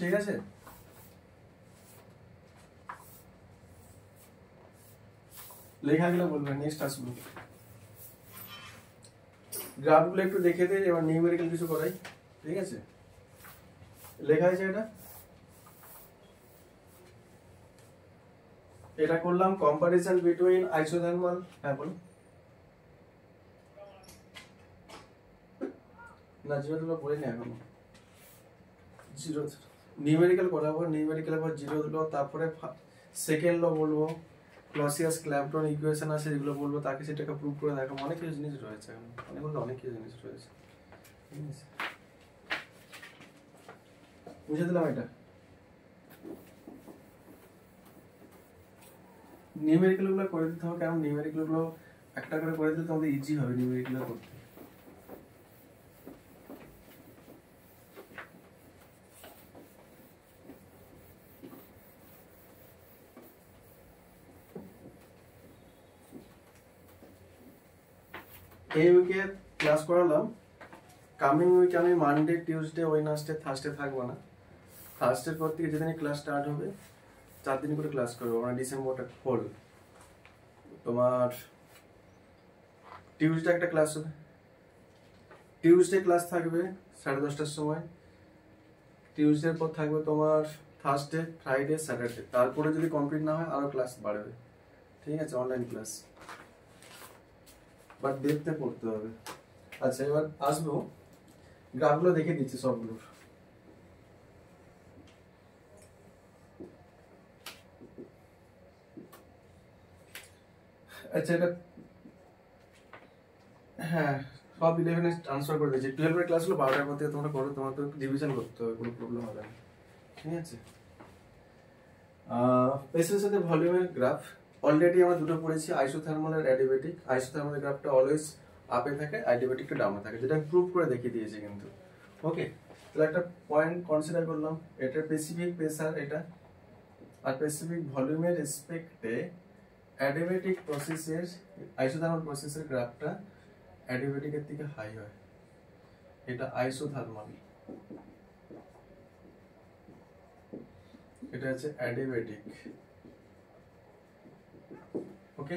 ঠিক আছে? লেখাগুলো বলবেন, নেক্সট আসবো। গ্রাফগুলো একটু দেখে দিই, এবার নিউমেরিক্যাল কিছু করাই, ঠিক আছে? লেখা আছে এটা করলাম কম্পারিজন বিটুইন আইসোথার্মাল। হ্যাঁ বলো না, জিরো বলি না এখনো, জিরো নিউমেরিক্যাল করাবো, নিউমেরিক্যাল পর জিরো দিল, তারপরে সেকেন্ড ল বলবো, ক্লসিয়াস ক্ল্যাপটন ইকুয়েশন আছে এগুলো বলবো, তাকে সেটাকে প্রুভ করে দেখাবো। অনেক কিছু জিনিস রয়েছে এখন, অনেক কিছু জিনিস রয়েছে, ঠিক আছে? বুঝে দিলাম এটা। নিউমেরিক্যাল গুলো করে দিতে হবে, কারণ নিউমেরিক্যাল গুলো একটা করে করে দিলে তোমাদের ইজি হবে নিউমেরিক্যাল করতে। এই উইকে ক্লাস করালাম, কামিং উইকে আমি মানডে, টিউসডে, ওয়েডনেসডে, থার্সডে থাকবো না। থার্সডের পর থেকে যেদিন ক্লাস স্টার্ট হবে 4 দিন করে ক্লাস করবো আমরা, ডিসেম্বরটা হোল। তোমার টিউসডে একটা ক্লাস হবে, টিউসডে ক্লাস থাকবে 10:30টার সময়। টিউসডের পর থাকবে তোমার থার্সডে, ফ্রাইডে, স্যাটারডে। তারপরে যদি কমপ্লিট না হয় আরো ক্লাস বাড়বে, ঠিক আছে? অনলাইন ক্লাস, বাট দেখতে পড়তে হবে। আচ্ছা, এবার আসবো, গ্রাফগুলো দেখে দিচ্ছি সবগুলোর। আচ্ছা, এটা হ্যাঁ সব 11-এ ট্রান্সফার করে দিয়েছি। 12-এর ক্লাসগুলো 12টার পর থেকে তোমরা করো, তোমার তো রিভিশন করতে হবে, কোনো প্রবলেম হবে না, ঠিক আছে? পেসের সাথে ভলিউমের গ্রাফ অলরেডি আমরা দুটো পড়েছি, আইসোথার্মাল আর অ্যাডিয়াবেটিক। আইসোথার্মাল গ্রাফটা অলওয়েজ আপে থাকে, অ্যাডিয়াবেটিকটা ডাউনে থাকে, যেটা আমি প্রুভ করে দেখিয়ে দিয়েছি কিন্তু। ওকে, তাহলে একটা পয়েন্ট কনসিডার করলাম, এটা স্পেসিফিক প্রেসার এটা, আর স্পেসিফিক ভলিউমের রেসপেক্টে অ্যাডিয়াবেটিক প্রসেসের, আইসোথার্মাল প্রসেসের গ্রাফটা অ্যাডিয়াবেটিকের থেকে হাই হয়, এটা আইসোথার্মাল, এটা হচ্ছে অ্যাডিয়াবেটিক। ওকে,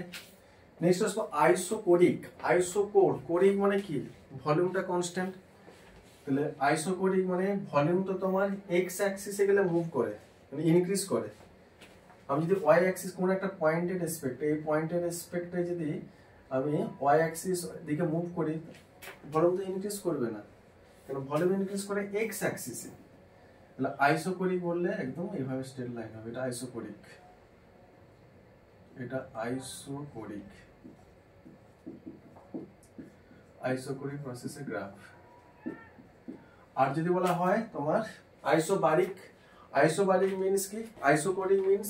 নেক্সট আসবো আইসোকোরিক। কোরিক মানে কি? ভলিউমটা কনস্ট্যান্ট। তাহলে আইসোকোরিক মানে ভলিউম তো তোমার এক্স অ্যাক্সিসে গেলে মুভ করে, মানে ইনক্রিজ করে। আমি যদি ওয়াই অ্যাক্সিস কোন একটা পয়েন্টের রেসপেক্টে, এই পয়েন্টের রেসপেক্টে যদি আমি ওয়াই অ্যাক্সিস দিকে মুভ করি, ভলিউম তো ইনক্রিজ করবে না, কারণ ভলিউম ইনক্রিজ করে এক্স অ্যাক্সিসে। তাহলে আইসোকোরিক বললে একদম এইভাবে স্ট্রেট লাইন হবে, এটা আইসোকোরিক, এটা আইসোকোরিক, আইসোকোরিক প্রসেসের গ্রাফ। আর যদি বলা হয় তোমার আইসোবারিক, আইসোবারিক মিন্স কি? আইসোকোরিক মিন্স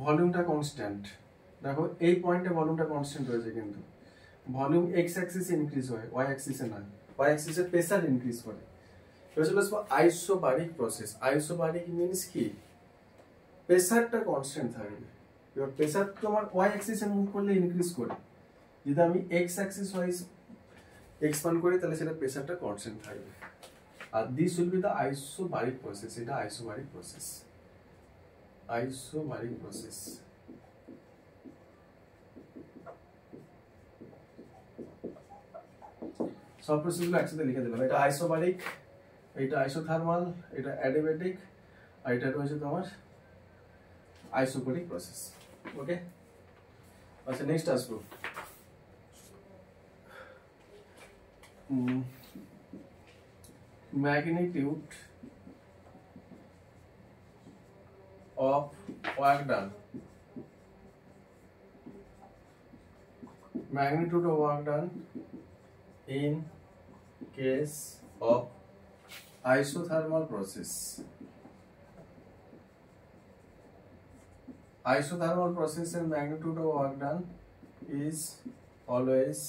ভলিউমটা কনস্ট্যান্ট। দেখো এই পয়েন্টে ভলিউমটা কনস্ট্যান্ট রয়েছে, কিন্তু ভলিউম এক্স অ্যাক্সিসে ইনক্রিজ হয়, ওয়াই অ্যাক্সিসে না। y axis এর প্রেসার ইনক্রিজ করে। এবার চলে আসবো আইসোবারিক প্রসেস। আইসোবারিক মিন্স কি, প্রেসারটা কনস্ট্যান্ট থাকবে। এবার প্রেসার তোমার y অ্যাক্সিসে মুভ করলে ইনক্রিজ করে, যদি আমি x অ্যাক্সিস ওয়াইজ এক্সপ্যান্ড করি তাহলে সেটা প্রেসারটা কনস্ট্যান্ট থাকবে। আর this will be the isobaric process. এটা আইসোবারিক প্রসেস, আইসোবারিক প্রসেস। সব প্রসেসগুলো একসাথে লিখে দিলাম। এটা আইসোবারিক, এটা আইসোথার্মাল, এটা অ্যাডিয়াবেটিক, আর এটা রয়েছে তোমার আইসোবারিক প্রসেস। ওকে, আচ্ছা নেক্সট আসবো magnitude of work done. Magnitude of work done in case of isothermal process. Isothermal process and magnitude of work done is always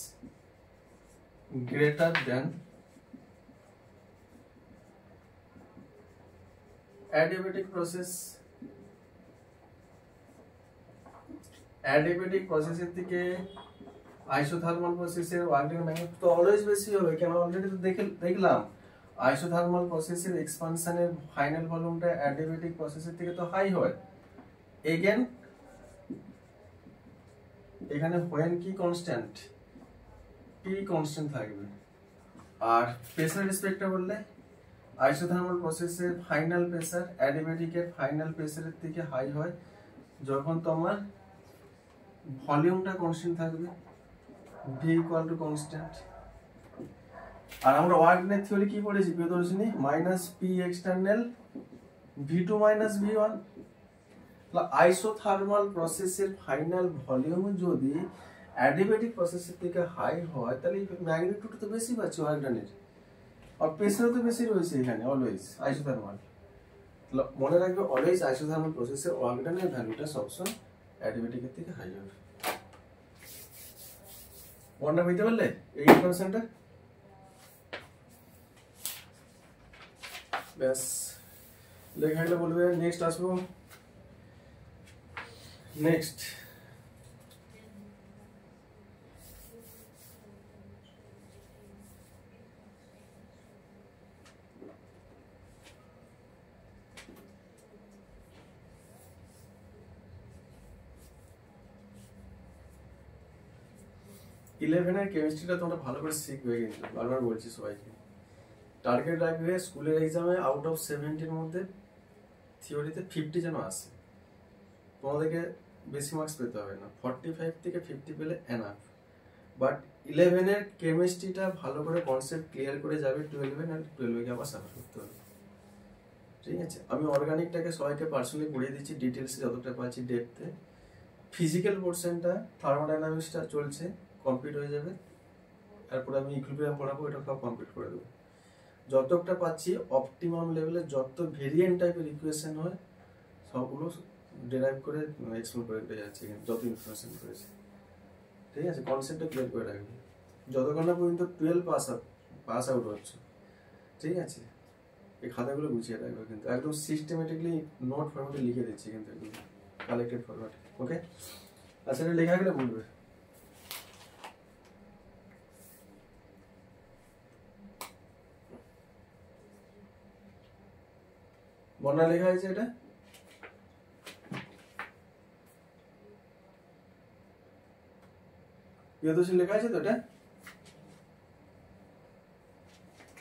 greater than adiabatic process. Adiabatic process এর থেকে আইসোথার্মাল প্রসেসের ওয়ার্ক ডান ম্যাগনিটিউড তো অলওয়েজ বেশি হবে। কেন, অলরেডি তো দেখলাম আইসোথার্মাল প্রসেসের এক্সপানশনের ফাইনাল ভলিউমটা অ্যাডিয়াবেটিক প্রসেসের থেকে তো হাই হয়। এগেন এখানে হোয়েন কি কনস্ট্যান্ট, পি কনস্ট্যান্ট থাকবে। আর প্রেসার রেসপেক্টে বললে আইসোথার্মাল প্রসেসের ফাইনাল প্রেসার অ্যাডিয়াবেটিকের ফাইনাল প্রেসারের থেকে হাই হয় যখন তোমার ভলিউমটা কনস্ট্যান্ট থাকবে, ভি ইকুয়াল টু কনস্ট্যান্ট। আর আমরা ওয়ার্ক ডানের থিওরি কি পড়েছি Priyadarshini, minus P external V two minus V1. Isothermal প্রসেসের ফাইনাল ভলিউম যদি অ্যাডিয়াবেটিক প্রসেসের থেকে হাই হয় তাহলে ম্যাগনিটিউড তো বেশি পাচ্ছে ওয়ার্ক ডানের, আর প্রেসারও তো বেশি রয়েছে এখানে অলওয়েজ আইসোথার্মাল। মনে রাখবে অলওয়েজ আইসোথার্মাল প্রসেসের ওয়ার্ক ডানের ভ্যালুটা সবসময় অ্যাডিয়াবেটিকের থেকে হাই হবে। মনে বুঝতে পারলে এই ইনফরমেশনটা? ব্যাস লেখাটা বলবে। নেক্সট আসবো, নেক্সট ইলেভেনের কেমিস্ট্রিটা তোমরা ভালো করে শিখবে, কিন্তু বারবার বলছি সবাইকে টার্গেট রাখবে স্কুলের এক্সামে আউট অফ 70-এর মধ্যে থিওরিতে 50 যেন আসে। তোমাদেরকে বেশি মার্কস পেতে হবে না, 45 থেকে 50 পেলে এনাফ। বাট 11-এর কেমিস্ট্রিটা ভালো করে কনসেপ্ট ক্লিয়ার করে যাবে 12-এ, আর 12-কে আবার সাফার করতে হবে। ঠিক আছে, আমি অর্গানিকটাকে সবাইকে পার্সোনালি পড়িয়ে দিচ্ছি ডিটেলসে যতটা পাচ্ছি ডেপথে। ফিজিক্যাল পোর্শনটা থার্মোডাইনামিক্সটা চলছে, কমপ্লিট হয়ে যাবে। তারপরে আমি ইকুইলিব্রিয়াম পড়াবো, এটা সব কমপ্লিট করে দেবো। যতটা পাচ্ছি অপটিমাম লেভেলে যত ভেরিয়েন্ট টাইপের ইকুয়েশন হয় সবগুলো ডেরাইভ করে এক্সপ্লেন করে পেয়ে যাচ্ছে যত ইনফরমেশন করেছে। ঠিক আছে, কনসেপ্টটা ক্লিয়ার করে রাখবে যতক্ষণ না পর্যন্ত 12 পাস আউট হচ্ছে। ঠিক আছে, এই খাতাগুলো গুছিয়ে রাখবে, কিন্তু একদম সিস্টেমেটিকলি নোট ফরম্যাটে লিখে দিচ্ছি, কিন্তু এগুলো কালেক্টেড ফরম্যাট। ওকে, আচ্ছা এটা লেখা গেলে বলবে। বর্ণা লেখা হয়েছে এটা, প্রিয়দর্শী লেখা আছে তো এটা।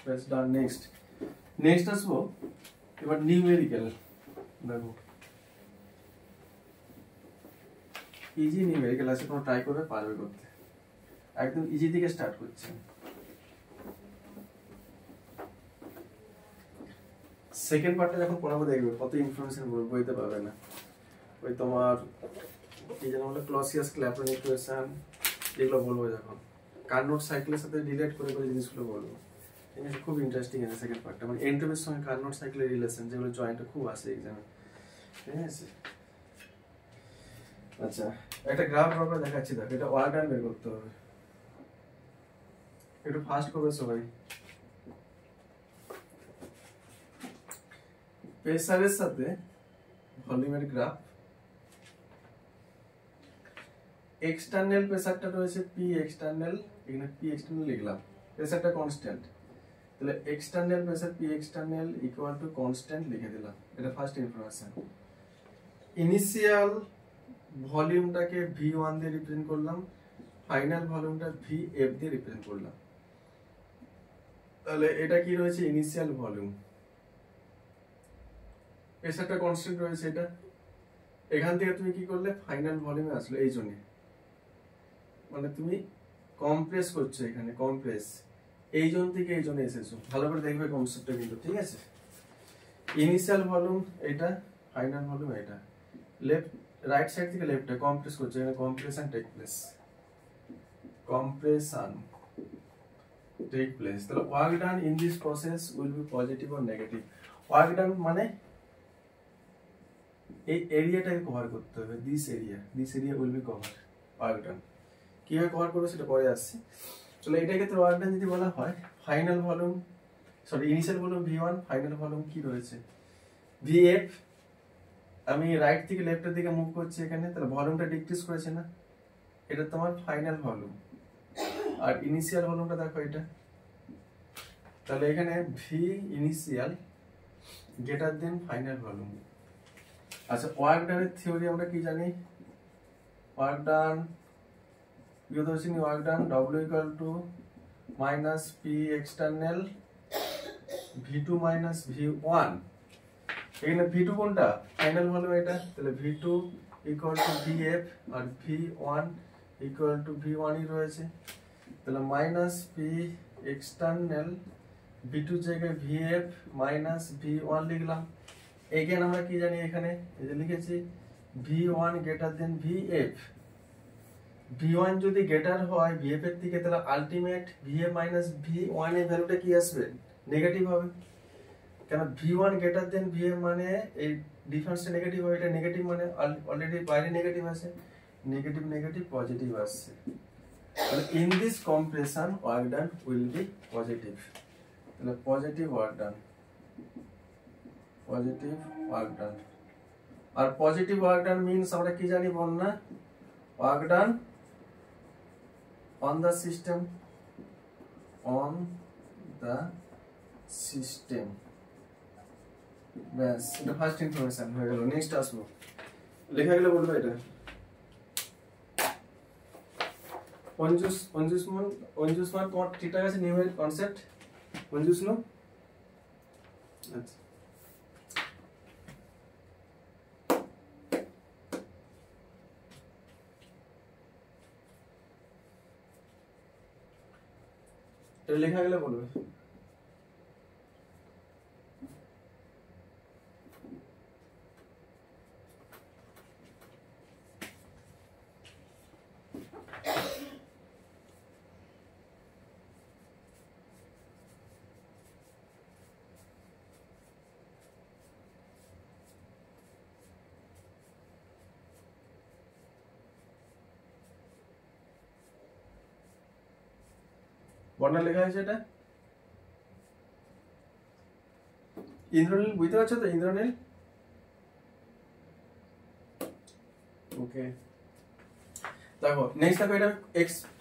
বেশ ডান। নেক্সট আসবো এবার নিউমেরিক্যাল। দেখো ইজি নিউমেরিক্যাল আছে, তোমরা ট্রাই করবে, পারবে করতে। একদম ইজি থেকে স্টার্ট করছি। সেকেন্ড পার্টটা যখন পড়াবো দেখবে কত ইনফরমেশন বইতে পারবে না। ওই তোমার কি যেন বলে ক্লসিয়াস ক্ল্যাপটন ইকুয়েশন, এগুলো বলবো যখন কার্নোট সাইকেলের সাথে রিলেট করে জিনিসগুলো বলবো। ঠিক আছে, খুব ইন্টারেস্টিং আছে সেকেন্ড পার্টটা, মানে এন্ট্রপির সঙ্গে কার্নোট সাইকেলের রিলেশন, যেগুলো জয়েন্টে খুব আসে এক্সামে। ঠিক আছে, আচ্ছা একটা গ্রাফ ড্র করে দেখাচ্ছি। দেখো এটা ওয়ার্ক ডান বের করতে হবে। একটু ফাস্ট করবে সবাই। প্রেসারের সাথে ভলিউমের গ্রাফ, এক্সটার্নাল প্রেসারটা রয়েছে পি এক্সটার্নাল, এখানে পি এক্সটার্নাল লিখলাম, প্রেসারটা কনস্ট্যান্ট, তাহলে external pressure P external equal to constant লিখে দিলাম, এটা ফার্স্ট ইনফরমেশন। ইনিশিয়াল ভলিউমটাকে V1 দিয়ে রিপ্রেজেন্ট করলাম, ফাইনাল ভলিউমটা VF দিয়ে রিপ্রেজেন্ট করলাম। তাহলে এটা কি রয়েছে, ইনিশিয়াল ভলিউম, প্রেসারটা কনস্ট্যান্ট রয়েছে, এটা এখান থেকে তুমি কি করলে ফাইনাল ভলিউমে আসলে, এই জন্য মানে তুমি কম্প্রেস করছো, এখানে কম্প্রেস এই জোন থেকে এই জোনে এসেছো, ভালো করে দেখবে কনসেপ্টটা কিন্তু, ঠিক আছে। ইনিশিয়াল ভলিউম এটা, ফাইনাল ভলিউম এটা, লেফট রাইট সাইড থেকে লেফটে কম্প্রেস করছে, এখানে compression take place, compression take place. তাহলে work done in this process will be positive or negative. Work done মানে এই এরিয়াটাকে কভার করতে হবে, this area will be cover, work done কিভাবে কভার করবে সেটা পরে আসছে। চলো এটার ক্ষেত্রে ওয়ার্ক ডান যদি বলা হয়, final volume sorry initial volume V1, final volume কি রয়েছে VF, আমি রাইট থেকে লেফটের দিকে মুভ করছি এখানে, তাহলে ভলিউমটা ডিক্রিজ করেছে না, এটা তোমার ফাইনাল ভলিউম। আর ইনিশিয়াল ভলিউমটা দেখো এটা, তাহলে এখানে V initial greater than final volume. আচ্ছা ওয়ার্ক ডানের থিওরি আমরা কি জানি, ওয়ার্ক ডান প্রিয়দর্শিনী work done W equal to minus P external V2 minus V1, এখানে V2 কোনটা, ফাইনাল ভলিউম এটা, তাহলে V2 ইকুয়াল টু VF আর V1 ইকুয়াল টু V1 ই রয়েছে, তাহলে মাইনাস P এক্সটার্নাল V2 জায়গায় VF মাইনাস V1 লিখলাম। এগেন আমরা কি জানি, এখানে এই যে লিখেছি V1 greater than VF, V1 যদি গ্রেটার হয় VF এর থেকে, তাহলে আলটিমেট VF মাইনাস V1 এর ভ্যালুটা কি আসবে, নেগেটিভ হবে, কেন V1 গ্রেটার দেন VF মানে এই ডিফারেন্সটা নেগেটিভ হবে, এটা নেগেটিভ মানে অলরেডি বাইরে নেগেটিভ আছে, নেগেটিভ নেগেটিভ পজিটিভ আসছে, তাহলে in this compression work done will be positive, তাহলে positive work done, positive work done. আর পজিটিভ ওয়ার্ক ডান মিন্স আমরা কি জানি বল না, work done on the system, on the system, ব্যাস এটা ফার্স্ট ইনফরমেশন হয়ে গেল। নেক্সট আসবো, লেখা গেলে বলবো এটা অঞ্জুসমান তোমার ঠিকঠাক আছে, নিউমেরিক কনসেপ্ট অঞ্জুসনো, আচ্ছা এটা লেখা গেলে বলবে। বর্ণা লেখা হয়েছে এটা, ইন্দ্রনীল বুঝতে পারছো তো, ইন্দ্রনীল ওকে। দেখো নেক্সট দেখো, এটা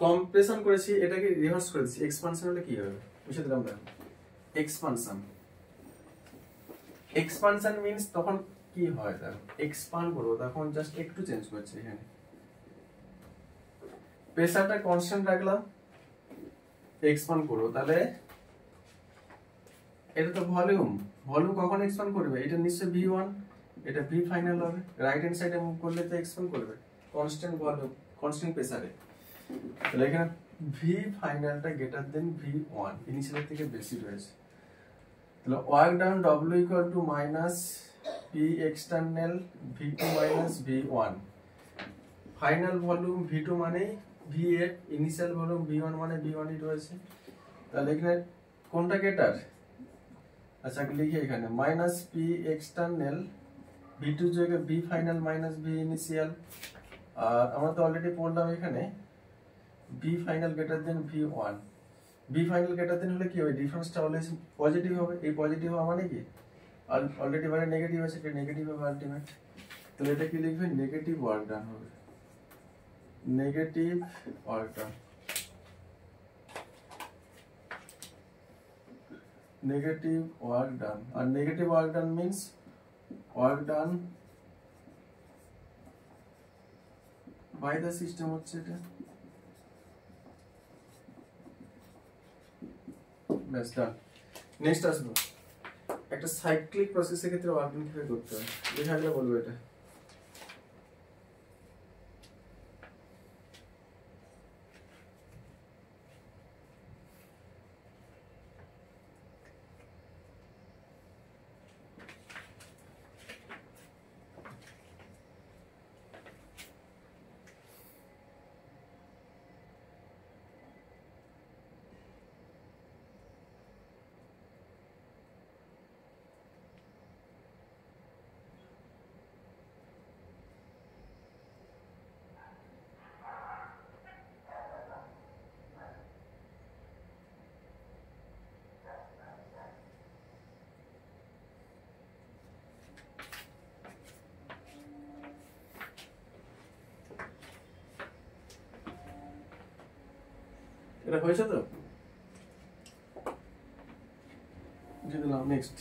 কম্প্রেশন করেছি, এটাকে রিভার্স করেছি, এক্সপানশন হলে কি হবে বুঝে দিলাম। দেখো এক্সপানশন, এক্সপানশন মিন্স তখন কি হয়, দেখো এক্সপান্ড করবো তখন জাস্ট একটু চেঞ্জ করছি, এখানে প্রেসারটা কনস্ট্যান্ট রাখলাম, এক্সপান্ড করবো, তাহলে এটা তো ভলিউম, ভলিউম কখন এক্সপান্ড করবে, এটা নিশ্চয়ই V1, এটা V ফাইনাল হবে, রাইট হ্যান্ড সাইডে মুভ করলে তো এক্সপান্ড করবে, কনস্ট্যান্ট ভলিউম কনস্ট্যান্ট প্রেসারে, তাহলে এখানে V ফাইনালটা গ্রেটার দেন V1, ইনিশিয়াল থেকে বেশি রয়েছে, তাহলে work done W equal to minus P external V2 minus V1, final volume V2 মানে VF, ইনিশিয়াল ভলিউম V1 মানে V1 ই রয়েছে, তাহলে এখানে কোনটা গ্রেটার, আচ্ছা লিখি এখানে মাইনাস P এক্সটার্নাল V2 জায়গায় V final minus V initial, আর আমরা তো অলরেডি পড়লাম এখানে V final greater than V1, V final greater than হলে কি হবে, ডিফারেন্সটা অলওয়েজ পজিটিভ হবে। এই পজিটিভ হওয়া মানে কি, আর অলরেডি মানে নেগেটিভ আছে, এটা নেগেটিভ হবে আলটিমেট। তাহলে এটা কি লিখবে, নেগেটিভ ওয়ার্ক ডান হবে, negative work done, negative work done. আর negative work done means work done by the system হচ্ছে এটা। ব্যাস ডান। নেক্সট আসবো একটা সাইক্লিক প্রসেসের ক্ষেত্রে ওয়ার্ক ডান কিভাবে করতে হয়, লেখা গেলে বলবো এটা। এটা হয়েছে তো, দিলাম নেক্সট।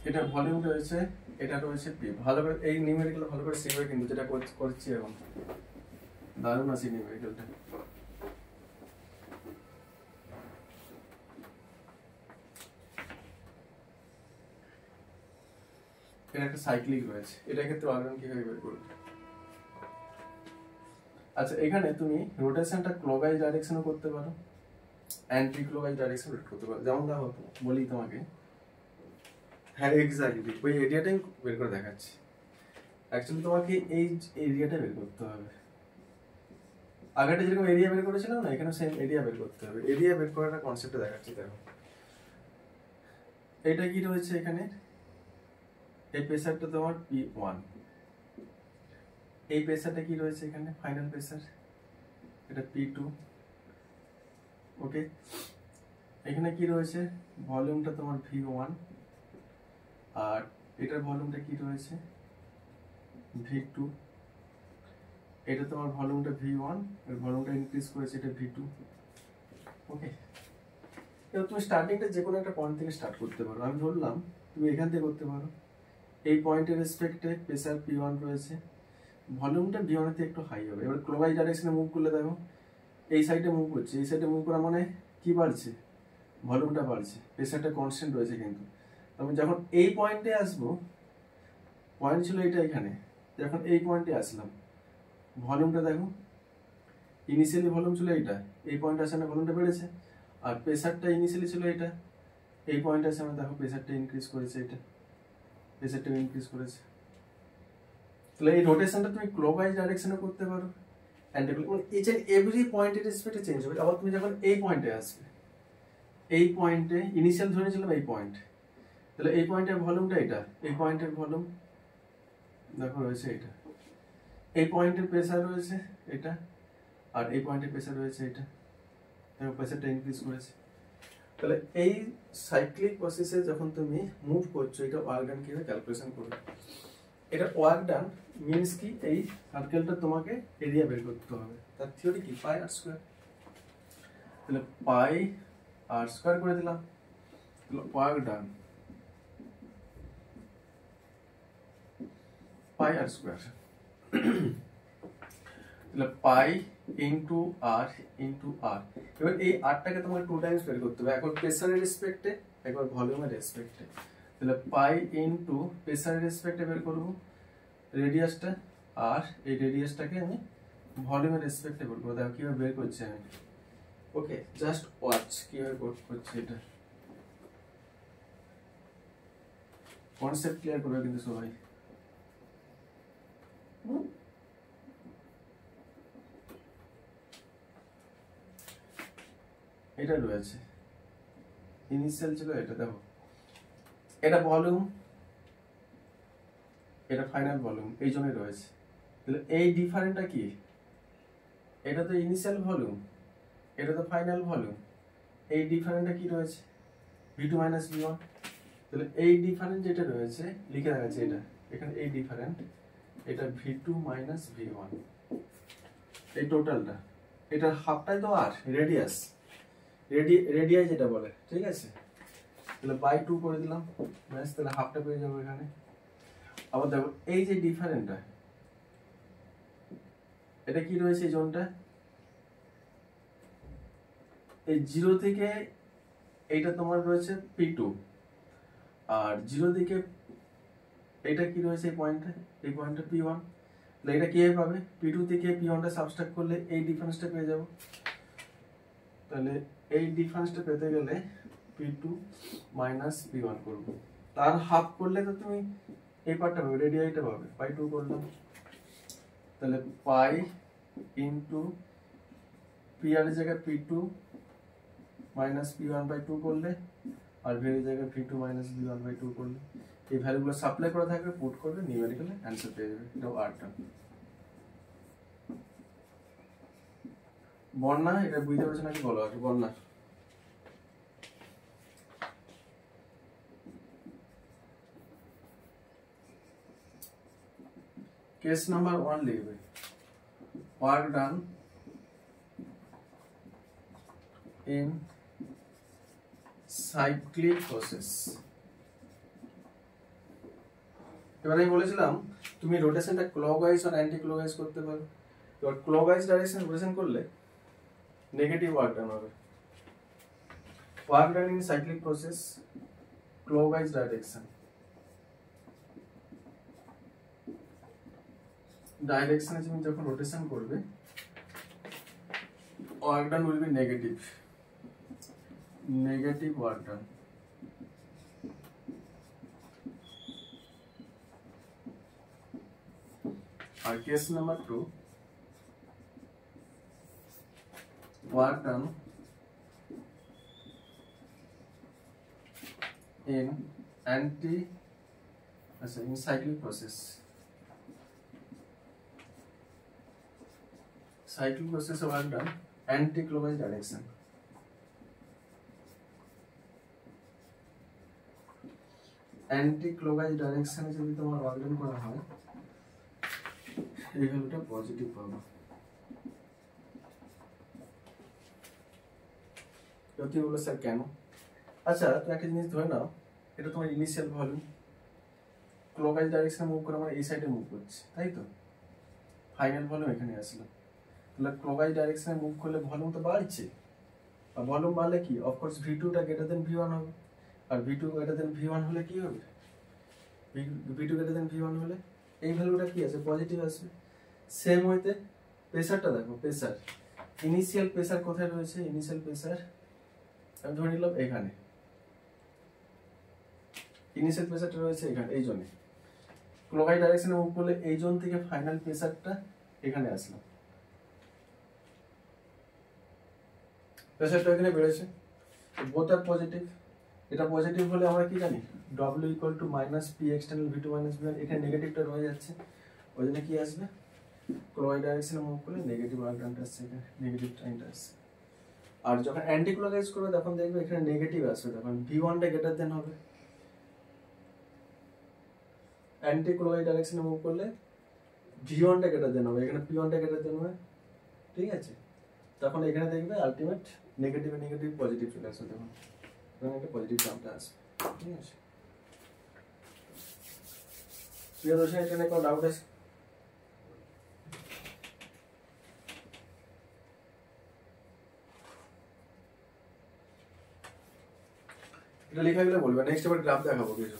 এটা ভলিউম রয়েছে, এটা রয়েছে পি। ভালো করে এই নিউমেরিক্যাল ভালো করে শিখবে কিন্তু, যেটা করছি এখন দারুণ আছে নিউমেরিক্যালটা। এটা একটা সাইক্লিক রয়েছে, এটা ক্ষেত্রে ওয়ার্ক কিভাবে বের করবে। আচ্ছা এখানে তুমি রোটেশনটা ক্লকওয়াইজ ডাইরেকশনে করতে পারো, অ্যান্টি ক্লকওয়াইজ ডাইরেকশনে করতে পারো। যেমন দেখো বলি তোমাকে, হ্যাঁ এক্স্যাক্টলি ওই এরিয়াটাই বের করে দেখাচ্ছি। অ্যাকচুয়ালি তোমাকে এই এরিয়াটা বের করতে হবে। আগেটা যেরকম এরিয়া বের করেছিলাম না, এখানে সেম এরিয়া বের করতে হবে। এরিয়া বের করার একটা কনসেপ্ট দেখাচ্ছি। দেখো এটা কি রয়েছে এখানে, এই প্রেসারটা তোমার P1, এই প্রেসারটা কি রয়েছে এখানে, ফাইনাল প্রেসার, এটা P2। ওকে, এখানে কি রয়েছে, ভলিউমটা তোমার V1, আর এটার ভলিউমটা কি রয়েছে V2। এটা তোমার ভলিউমটা V1, এর ভলিউমটা ইনক্রিজ করেছে, এটা V2। ওকে, এবার তুমি স্টার্টিংটা যে কোনো একটা পয়েন্ট থেকে স্টার্ট করতে পারো। আমি ধরলাম তুমি এখান থেকে করতে পারো। এই পয়েন্টের রেসপেক্টে প্রেসার P1 রয়েছে, ভলিউমটা V1 এর থেকে একটু হাই হবে। এবার ক্লকওয়াইজ ডাইরেকশনে মুভ করলে দেখো এই সাইডে মুভ করছে, এই সাইডে মুভ করা মানে কি বাড়ছে, ভলিউমটা বাড়ছে, প্রেসারটা কনস্ট্যান্ট রয়েছে। কিন্তু আমি যখন এই পয়েন্টে আসবো, পয়েন্ট ছিল এটা এখানে, যখন এই পয়েন্টে আসলাম ভলিউমটা দেখো, ইনিশিয়ালি ভলিউম ছিল এইটা, এই পয়েন্ট আসে না ভলিউমটা বেড়েছে। আর প্রেসারটা ইনিশিয়ালি ছিল এটা, এই পয়েন্ট আসে না দেখো প্রেসারটা ইনক্রিজ করেছে, এটা প্রেসারটা ইনক্রিজ করেছে। তাহলে এই রোটেশনটা তুমি ক্লকওয়াইজ ডাইরেকশনে করতে পারো, ইচ এন্ড এভরি পয়েন্টের রেসপেক্টে চেঞ্জ হবে। আবার তুমি যখন এই পয়েন্টে আসবে, এই পয়েন্টে ইনিশিয়াল ধরে নিয়েছিলাম এই পয়েন্ট, তাহলে এই পয়েন্টের ভলিউমটা এটা, এই পয়েন্টের ভলিউম দেখো রয়েছে এটা, এই পয়েন্টের প্রেসার রয়েছে এটা, আর এই পয়েন্টের প্রেসার রয়েছে এটা, দেখো প্রেসারটা ইনক্রিজ করেছে। তাহলে এই সাইক্লিক প্রসেসে যখন তুমি মুভ করছো, এটা ওয়ার্ক ডান কিভাবে ক্যালকুলেশন করবে। এটা ওয়ার্ক ডান মিন্স কি, এই সার্কেলটা তোমাকে এরিয়া বের করতে হবে। তার থিওরি কি, পাই আর স্কয়ার। তাহলে পাই আর স্কয়ার করে দিলাম, ওয়ার্ক ডান পাই আর স্কয়ার। তাহলে পাই ইনটু আর ইনটু আর। এবার এই আরটাকে তোমাকে টু টাইমস বের করতে হবে, একবার প্রেসারের রেসপেক্টে, একবার ভলিউমের রেসপেক্টে। তাহলে পাই ইনটু প্রেসারের রেসপেক্টে বের করবো রেডিয়াসটা, আর এই রেডিয়াসটাকে আমি ভলিউমের রেসপেক্টে বের করবো। দেখো কিভাবে বের করছি আমি। ওকে, জাস্ট ওয়াচ কিভাবে করছি। এটা কনসেপ্ট ক্লিয়ার করবে কিন্তু সবাই। এটা রয়েছে, ইনিশিয়াল ছিল এটা, দেখো এটা ভলিউম, এটা ফাইনাল ভলিউম, এই জন্যই রয়েছে। তাহলে এই ডিফারেন্টটা কি, এটা তো ইনিশিয়াল ভলিউম, এটা তো ফাইনাল ভলিউম, এই ডিফারেন্টটা কি রয়েছে V2 মাইনাস V1। তাহলে এই ডিফারেন্ট যেটা রয়েছে লিখে রাখছে এটা এখানে, এই ডিফারেন্ট এটা V2 মাইনাস V1, এই টোটালটা, এটার হাফটাই তো আর রেডিয়াস, রেডিয়াস যেটা বলে, ঠিক আছে। তাহলে বাই 2 করে দিলাম, ব্যাস, তাহলে হাফটা পেয়ে যাবো এখানে। আবার দেখো এই যে ডিফারেন্টটা, এটা কি রয়েছে এই জোনটা, এই 0 থেকে এইটা তোমার রয়েছে P2, আর 0 থেকে এটা কি রয়েছে এই পয়েন্টটা, এই পয়েন্টটা P1। তাহলে এটা কিভাবে পাবে, P2 থেকে P1টা সাবট্রাক্ট করলে এই ডিফারেন্সটা পেয়ে যাব। তাহলে এই ডিফারেন্সটা পেতে গেলে P2 মাইনাস P1 করব, তার হাফ করলে তো তুমি এই পার্টটা পাবে, রেডিয়াইটা পাবে, পাই 2 করলাম। তাহলে পাই ইন্টু পি আর এর জায়গায় P2 মাইনাস P1 বাই 2 করলে, আর ভি এর জায়গায় V2 মাইনাস V1 বাই 2 করলে, এই ভ্যালুগুলো সাপ্লাই করা থাকবে, পুট করবে, নিউমেরিক্যালি অ্যান্সার পেয়ে যাবে। এটাও আর টার্ম। বন্যা, এটা বুঝতে পারছো নাকি বলো আগে, বন্যা। কেস নাম্বার 1 লিখবে, work done in cyclic process. এবার আমি বলেছিলাম তুমি রোটেশনটা ক্লকওয়াইজ আর অ্যান্টি ক্লকওয়াইজ করতে পারো। এবার ক্লকওয়াইজ ডাইরেকশন রোটেশন করলে নেগেটিভ ওয়ার্ক ডান হবে। Work done in cyclic process clockwise direction, ডাইরেকশনে তুমি যখন রোটেশন করবে work done will be negative, negative work done. আর case number 2, work done in in cyclic process, cyclic process work done anti-clockwise direction। anti-clockwise direction যদি তোমার work done করা হয়, এই ভ্যালুটা পজিটিভ পাবো। যদি বলো স্যার কেন, আচ্ছা তুমি একটা জিনিস ধরে নাও, এটা তোমার ইনিশিয়াল ভলিউম, ক্লকওয়াইজ ডাইরেকশনে মুভ করে আমরা এই সাইডে মুভ করছি, তাই তো, ফাইনাল ভলিউম এখানে আসলো। তাহলে ক্লকওয়াইজ ডাইরেকশনে মুভ করলে ভলিউম তো বাড়ছে, আর ভলিউম বাড়লে কি, অফকোর্স V2টা গ্রেটার দেন V1 হবে, আর V2 গ্রেটার দেন V1 হলে কি হবে, V2 গ্রেটার দেন V1 হলে এই ভ্যালুটা কি আছে, পজিটিভ আসবে। সেম ওয়েতে প্রেসারটা দেখো, প্রেসার, ইনিশিয়াল প্রেসার কোথায় রয়েছে, ইনিশিয়াল প্রেসার আমি ধরে নিলাম এখানে, ইনিশিয়াল প্রেসারটা রয়েছে এখানে, এই জন্য ক্লকওয়াইজ ডাইরেকশনে মুভ করলে এই জোন থেকে ফাইনাল প্রেসারটা এখানে আসলো, প্রেসারটা এখানে বেড়েছে, বোথ আর পজিটিভ। এটা পজিটিভ হলে আমরা কি জানি, W equal to minus P external V2 minus V1, এখানে নেগেটিভটা রয়ে যাচ্ছে, ওই জন্য কি আসবে, ক্লকওয়াইজ ডাইরেকশনে মুভ করলে নেগেটিভ ওয়ার্ক ডানটা আসছে, এখানে নেগেটিভ টাইমটা আসছে। আর যখন অ্যান্টি ক্লকওয়াইজ করবে তখন দেখবে এখানে নেগেটিভ আসবে, তখন V1টা গ্রেটার দেন হবে, অ্যান্টি ক্লকওয়াইজ ডাইরেকশনে মুভ করলে V1টা গ্রেটার দেন হবে, এখানে P1টা গ্রেটার দেন হবে, ঠিক আছে। তখন এখানে দেখবে আলটিমেট নেগেটিভ নেগেটিভ পজিটিভ চলে আসবে, তখন একটা পজিটিভ টার্মটা আসবে, ঠিক আছে। প্রিয় দর্শক, এখানে কোনো ডাউট আছে? এটা লেখা গেলে বলবে, নেক্সট আবার গ্রাফ দেখাবো কিছু,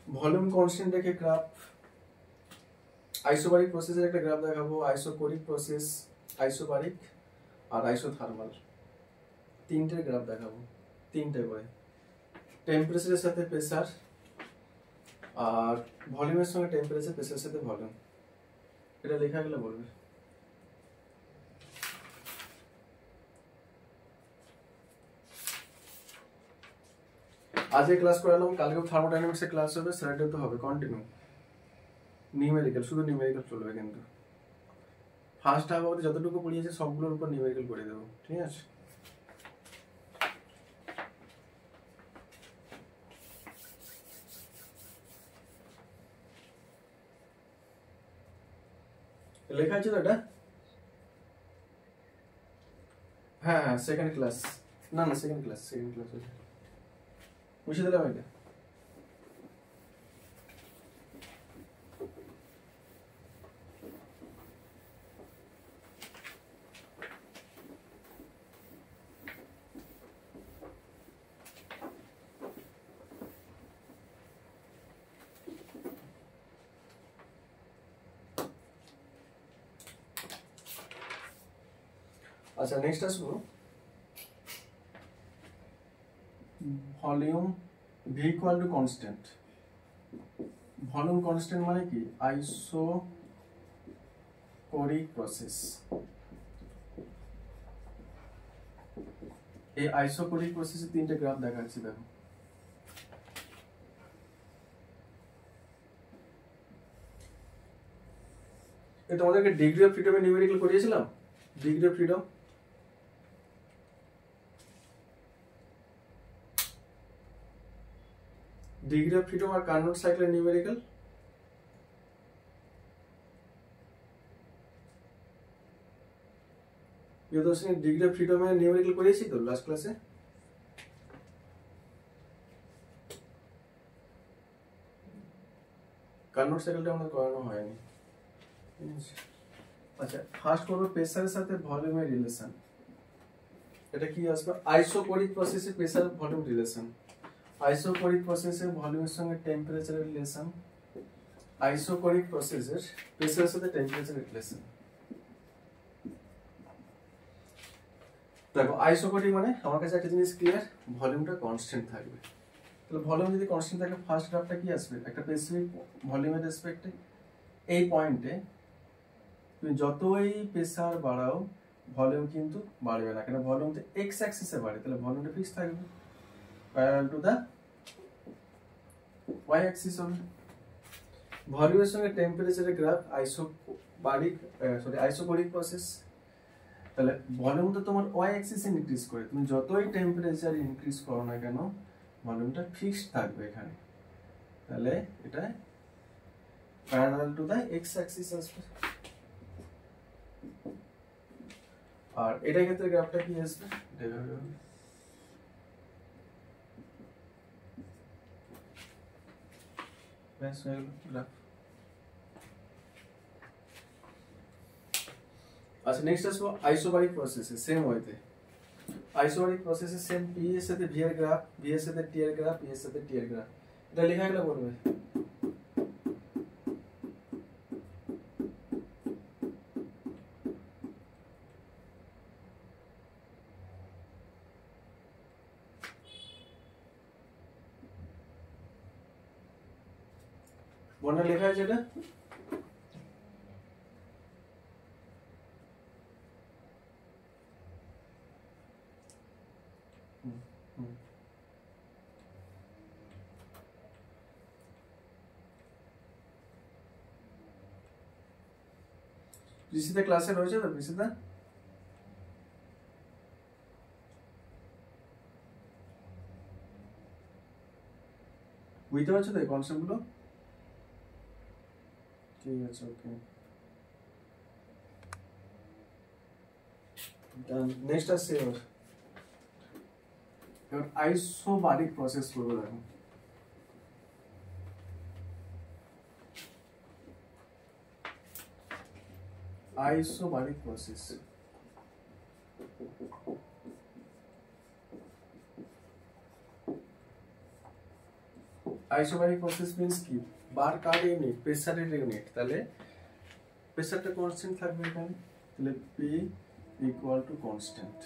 ভলিউম কনস্ট্যান্ট রেখে গ্রাফ, আইসোবারিক প্রসেসের একটা গ্রাফ দেখাবো, আইসোকোরিক প্রসেস, আইসোবারিক আর আইসোথার্মাল, তিনটে গ্রাফ দেখাবো, তিনটে করে, টেম্পারেচারের সাথে প্রেসার, আর ভলিউমের সঙ্গে টেম্পারেচার, প্রেসারের সাথে ভলিউম, এটা লেখা গেলে বলবে। আজকে ক্লাস করালাম, কালকে থার্মোডাইনামিক্সের ক্লাস হবে, স্যাটারডে তো হবে কন্টিনিউ নিউমেরিক্যাল, শুধু নিউমেরিক্যাল চলবে। কিন্তু ফার্স্ট হাফ অবধি যতটুকু পড়িয়েছে সবগুলোর উপর নিউমেরিক্যাল করে দেবো, ঠিক আছে? লেখা আছে তো এটা? হ্যাঁ হ্যাঁ, সেকেন্ড ক্লাস, না না সেকেন্ড ক্লাস মুছে দিলাম এটা। আচ্ছা নেক্সট আসবো volume V equal to constant. Volume constant মানে কি? Isochoric process. এই আইসোকোরিক প্রসেসে তিনটে গ্রাফ দেখাচ্ছি, দেখো। তোমাদেরকে ডিগ্রি অফ ফ্রিডমে নিউমেরিক্যাল করিয়েছিলাম, degree of freedom. Degree of freedom আর কার্নোট সাইকেলের নিউমেরিক্যাল প্রিয়দর্শিনী ডিগ্রি অফ ফ্রিডমের নিউমেরিক্যাল করিয়েছি তো লাস্ট ক্লাসে। কার্নোট সাইকেলটা আমাদের করানো হয়নি। আচ্ছা ফার্স্ট করবো প্রেসারের সাথে ভলিউমের রিলেশন। এটা কি আসবে? আইসোকোরিক প্রসেসে প্রেসার ভলিউম রিলেশন। আইসোকোরিক প্রসেসে ভলিউমের সঙ্গে টেম্পারেচারের রিলেশন। আইসোকোরিক প্রসেসের প্রেসারের সাথে টেম্পারেচারের রিলেশন। দেখো আইসোকোরিক মানে আমার কাছে একটা জিনিস ক্লিয়ার, ভলিউমটা কনস্ট্যান্ট থাকবে। তাহলে ভলিউম যদি কনস্ট্যান্ট থাকে ফার্স্ট গ্রাফটা কি আসবে? একটা স্পেসিফিক ভলিউমের রেসপেক্টে এই পয়েন্টে তুমি যতই প্রেসার বাড়াও ভলিউম কিন্তু বাড়বে না, কেন ভলিউম তো এক্স অ্যাক্সিসে বাড়ে, তাহলে ভলিউমটা ফিক্স থাকবে parallel to the Y axis হবে। ভলিউমের সঙ্গে টেম্পারেচারের গ্রাফ আইসোকোরিক প্রসেস। তাহলে ভলিউম তো তোমার ওয়াই অ্যাক্সিসে ইনক্রিজ করে, তুমি যতই টেম্পারেচার ইনক্রিজ করো না কেন ভলিউমটা ফিক্সড থাকবে এখানে, তাহলে এটা parallel to the X axis আসবে। আর এটার ক্ষেত্রে গ্রাফটা কি আসবে? গ্রাফ। আচ্ছা নেক্সট আসবো আইসোবারিক প্রসেসে, সেম ওয়েতে। আইসোবারিক প্রসেসে সেম পি এর সাথে ভি এর গ্রাফ, ভি এর সাথে টি এর গ্রাফ, পি এর সাথে টি এর গ্রাফ। এটা লেখা গেলে বলবে বর্ণা লেখা আছে এটা। ঋষিতা ক্লাসে রয়েছে তো? ঋষিতা বুঝতে পারছো তো এই কনসেপ্টগুলো? ঠিক আছে, ওকে। নেক্সট আসছে এবার আইসোবারিক প্রসেস করবো। দেখো isobaric process. Isobaric process means কি? বার কার ইউনিট, প্রেসারের ইউনিট, তাহলে প্রেসারটা কনস্ট্যান্ট থাকবে এখানে, তাহলে P equal to constant.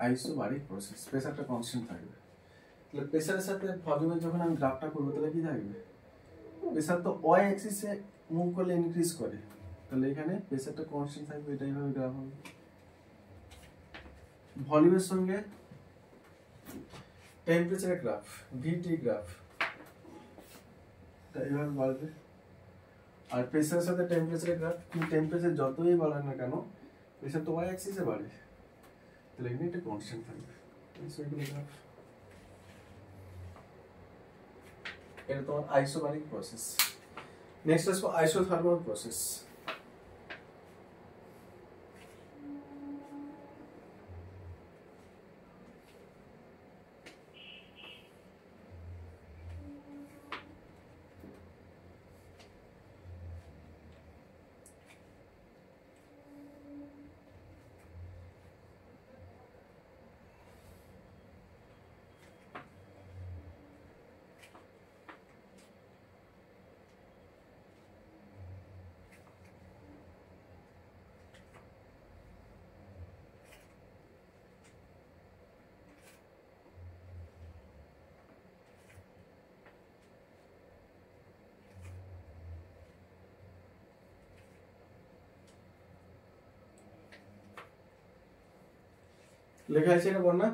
Isobaric process প্রেসারটা কনস্ট্যান্ট থাকবে, তাহলে প্রেসারের সাথে ভলিউমের যখন আমি গ্রাফটা করবো তাহলে কি থাকবে? প্রেসার তো ওয়াই অ্যাক্সিসে মুভ করলে ইনক্রিজ করে, তাহলে এখানে প্রেসারটা কনস্ট্যান্ট থাকবে, এটাই ভাবে গ্রাফ হবে। ভলিউমের সঙ্গে টেম্পারেচারের গ্রাফ, ভিটি গ্রাফ এইভাবে বাড়বে। আর প্রেসারের সাথে টেম্পারেচারের গ্রাফ, কিন্তু টেম্পারেচার যতই বাড়ে না কেন প্রেসার তো ওয়াই অ্যাক্সিসে বাড়ে, তাহলে এখানে একটা কনস্ট্যান্ট থাকবে। গ্রাফ এটা তোমার আইসোবারিক প্রসেস। নেক্সট আসবো আইসোথার্মাল প্রসেস। লেখা আছে এটা বলনা।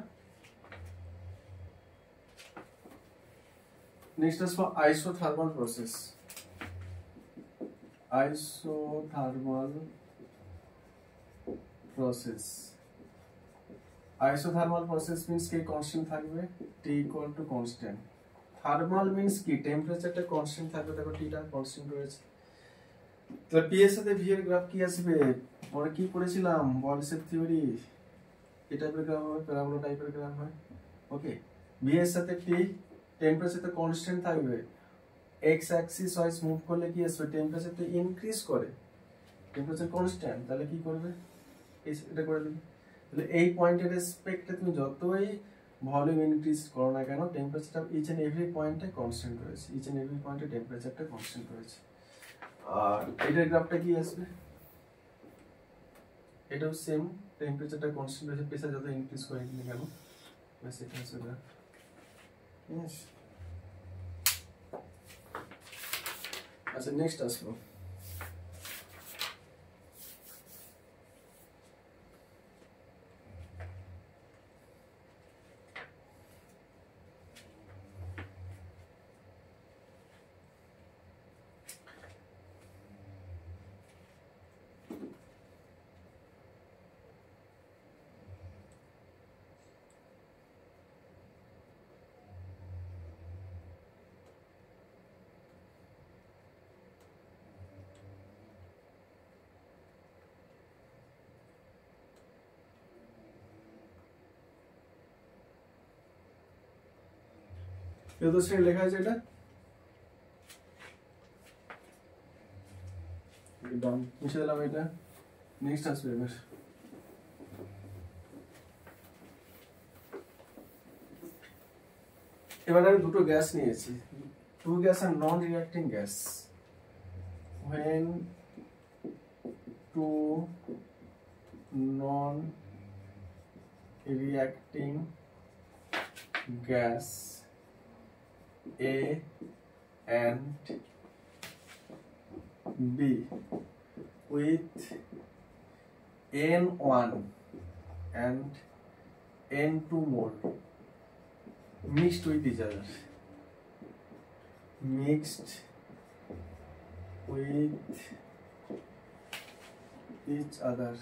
নেক্সট আসবো isothermal process. Isothermal process, isothermal process means কি কনস্ট্যান্ট থাকবে, T equal to constant. Thermal means কি টেম্পারেচারটা কনস্ট্যান্ট থাকবে, দেখো টিটা কনস্ট্যান্ট রয়েছে। তো পি এর সাথে ভি এর গ্রাফ কি আসবে, পরে কি পড়েছিলাম বলসের থিওরি, এই টাইপের গ্রাফ হবে, প্যারাবোলা টাইপের গ্রাফ হয়। ওকে, ভি এর সাথে টি, টেম্পারেচার তো কনস্ট্যান্ট থাকবে, এক্স অ্যাক্সিস ওয়াইজ মুভ করলে কি আসবে, টেম্পারেচার তো ইনক্রিজ করে, টেম্পারেচার কনস্ট্যান্ট, তাহলে কি করবে এটা করে দিবে। তাহলে এই পয়েন্টের রেসপেক্টে তুমি যতই ভলিউম ইনক্রিজ করো না কেন টেম্পারেচারটা ইচ এন্ড এভরি পয়েন্টে কনস্ট্যান্ট রয়েছে, ইচ এন্ড এভরি পয়েন্টে টেম্পারেচারটা কনস্ট্যান্ট রয়েছে। আর এটার গ্রাফটা কি আসবে, এটাও সেম, টেম্পারেচারটা কনস্ট্যান্ট রয়েছে, প্রেসার যত ইনক্রিজ করে না কেন ব্যাস এটা হচ্ছে গ্রাফ। ঠিক আছে, আচ্ছা নেক্সট আসবো লেখা আছে এটা মুছে দিলাম এটা। নেক্সট আসবে এবার, এবার আমি দুটো গ্যাস নিয়েছি, টু গ্যাস আর non reacting gas. when two non reacting gas A and B with N1 and N2 mole mixed with each other, mixed with each other,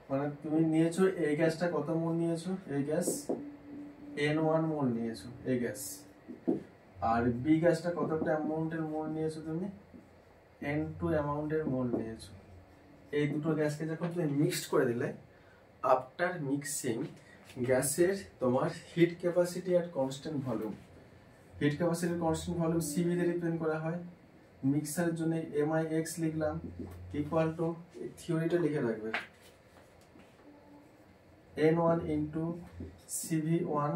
মানে তুমি নিয়েছো এই গ্যাসটা কত মোল নিয়েছো, এই গ্যাস N1 মোল নিয়েছো এই গ্যাস, আর বি গ্যাসটা কতটা অ্যামাউন্টের মোল নিয়েছো তুমি, N2 অ্যামাউন্টের মোল নিয়েছো। এই দুটো গ্যাসকে যখন তুমি মিক্সড করে দিলে, আফটার মিক্সিং গ্যাসের তোমার হিট ক্যাপাসিটি আর constant volume, heat capacity constant volume CV দিয়ে রিপ্রেজেন্ট করা হয়। মিক্সারের জন্য MIX লিখলাম ইকুয়াল টু, থিওরিটা লিখে রাখবে, N1 ইন্টু CV1,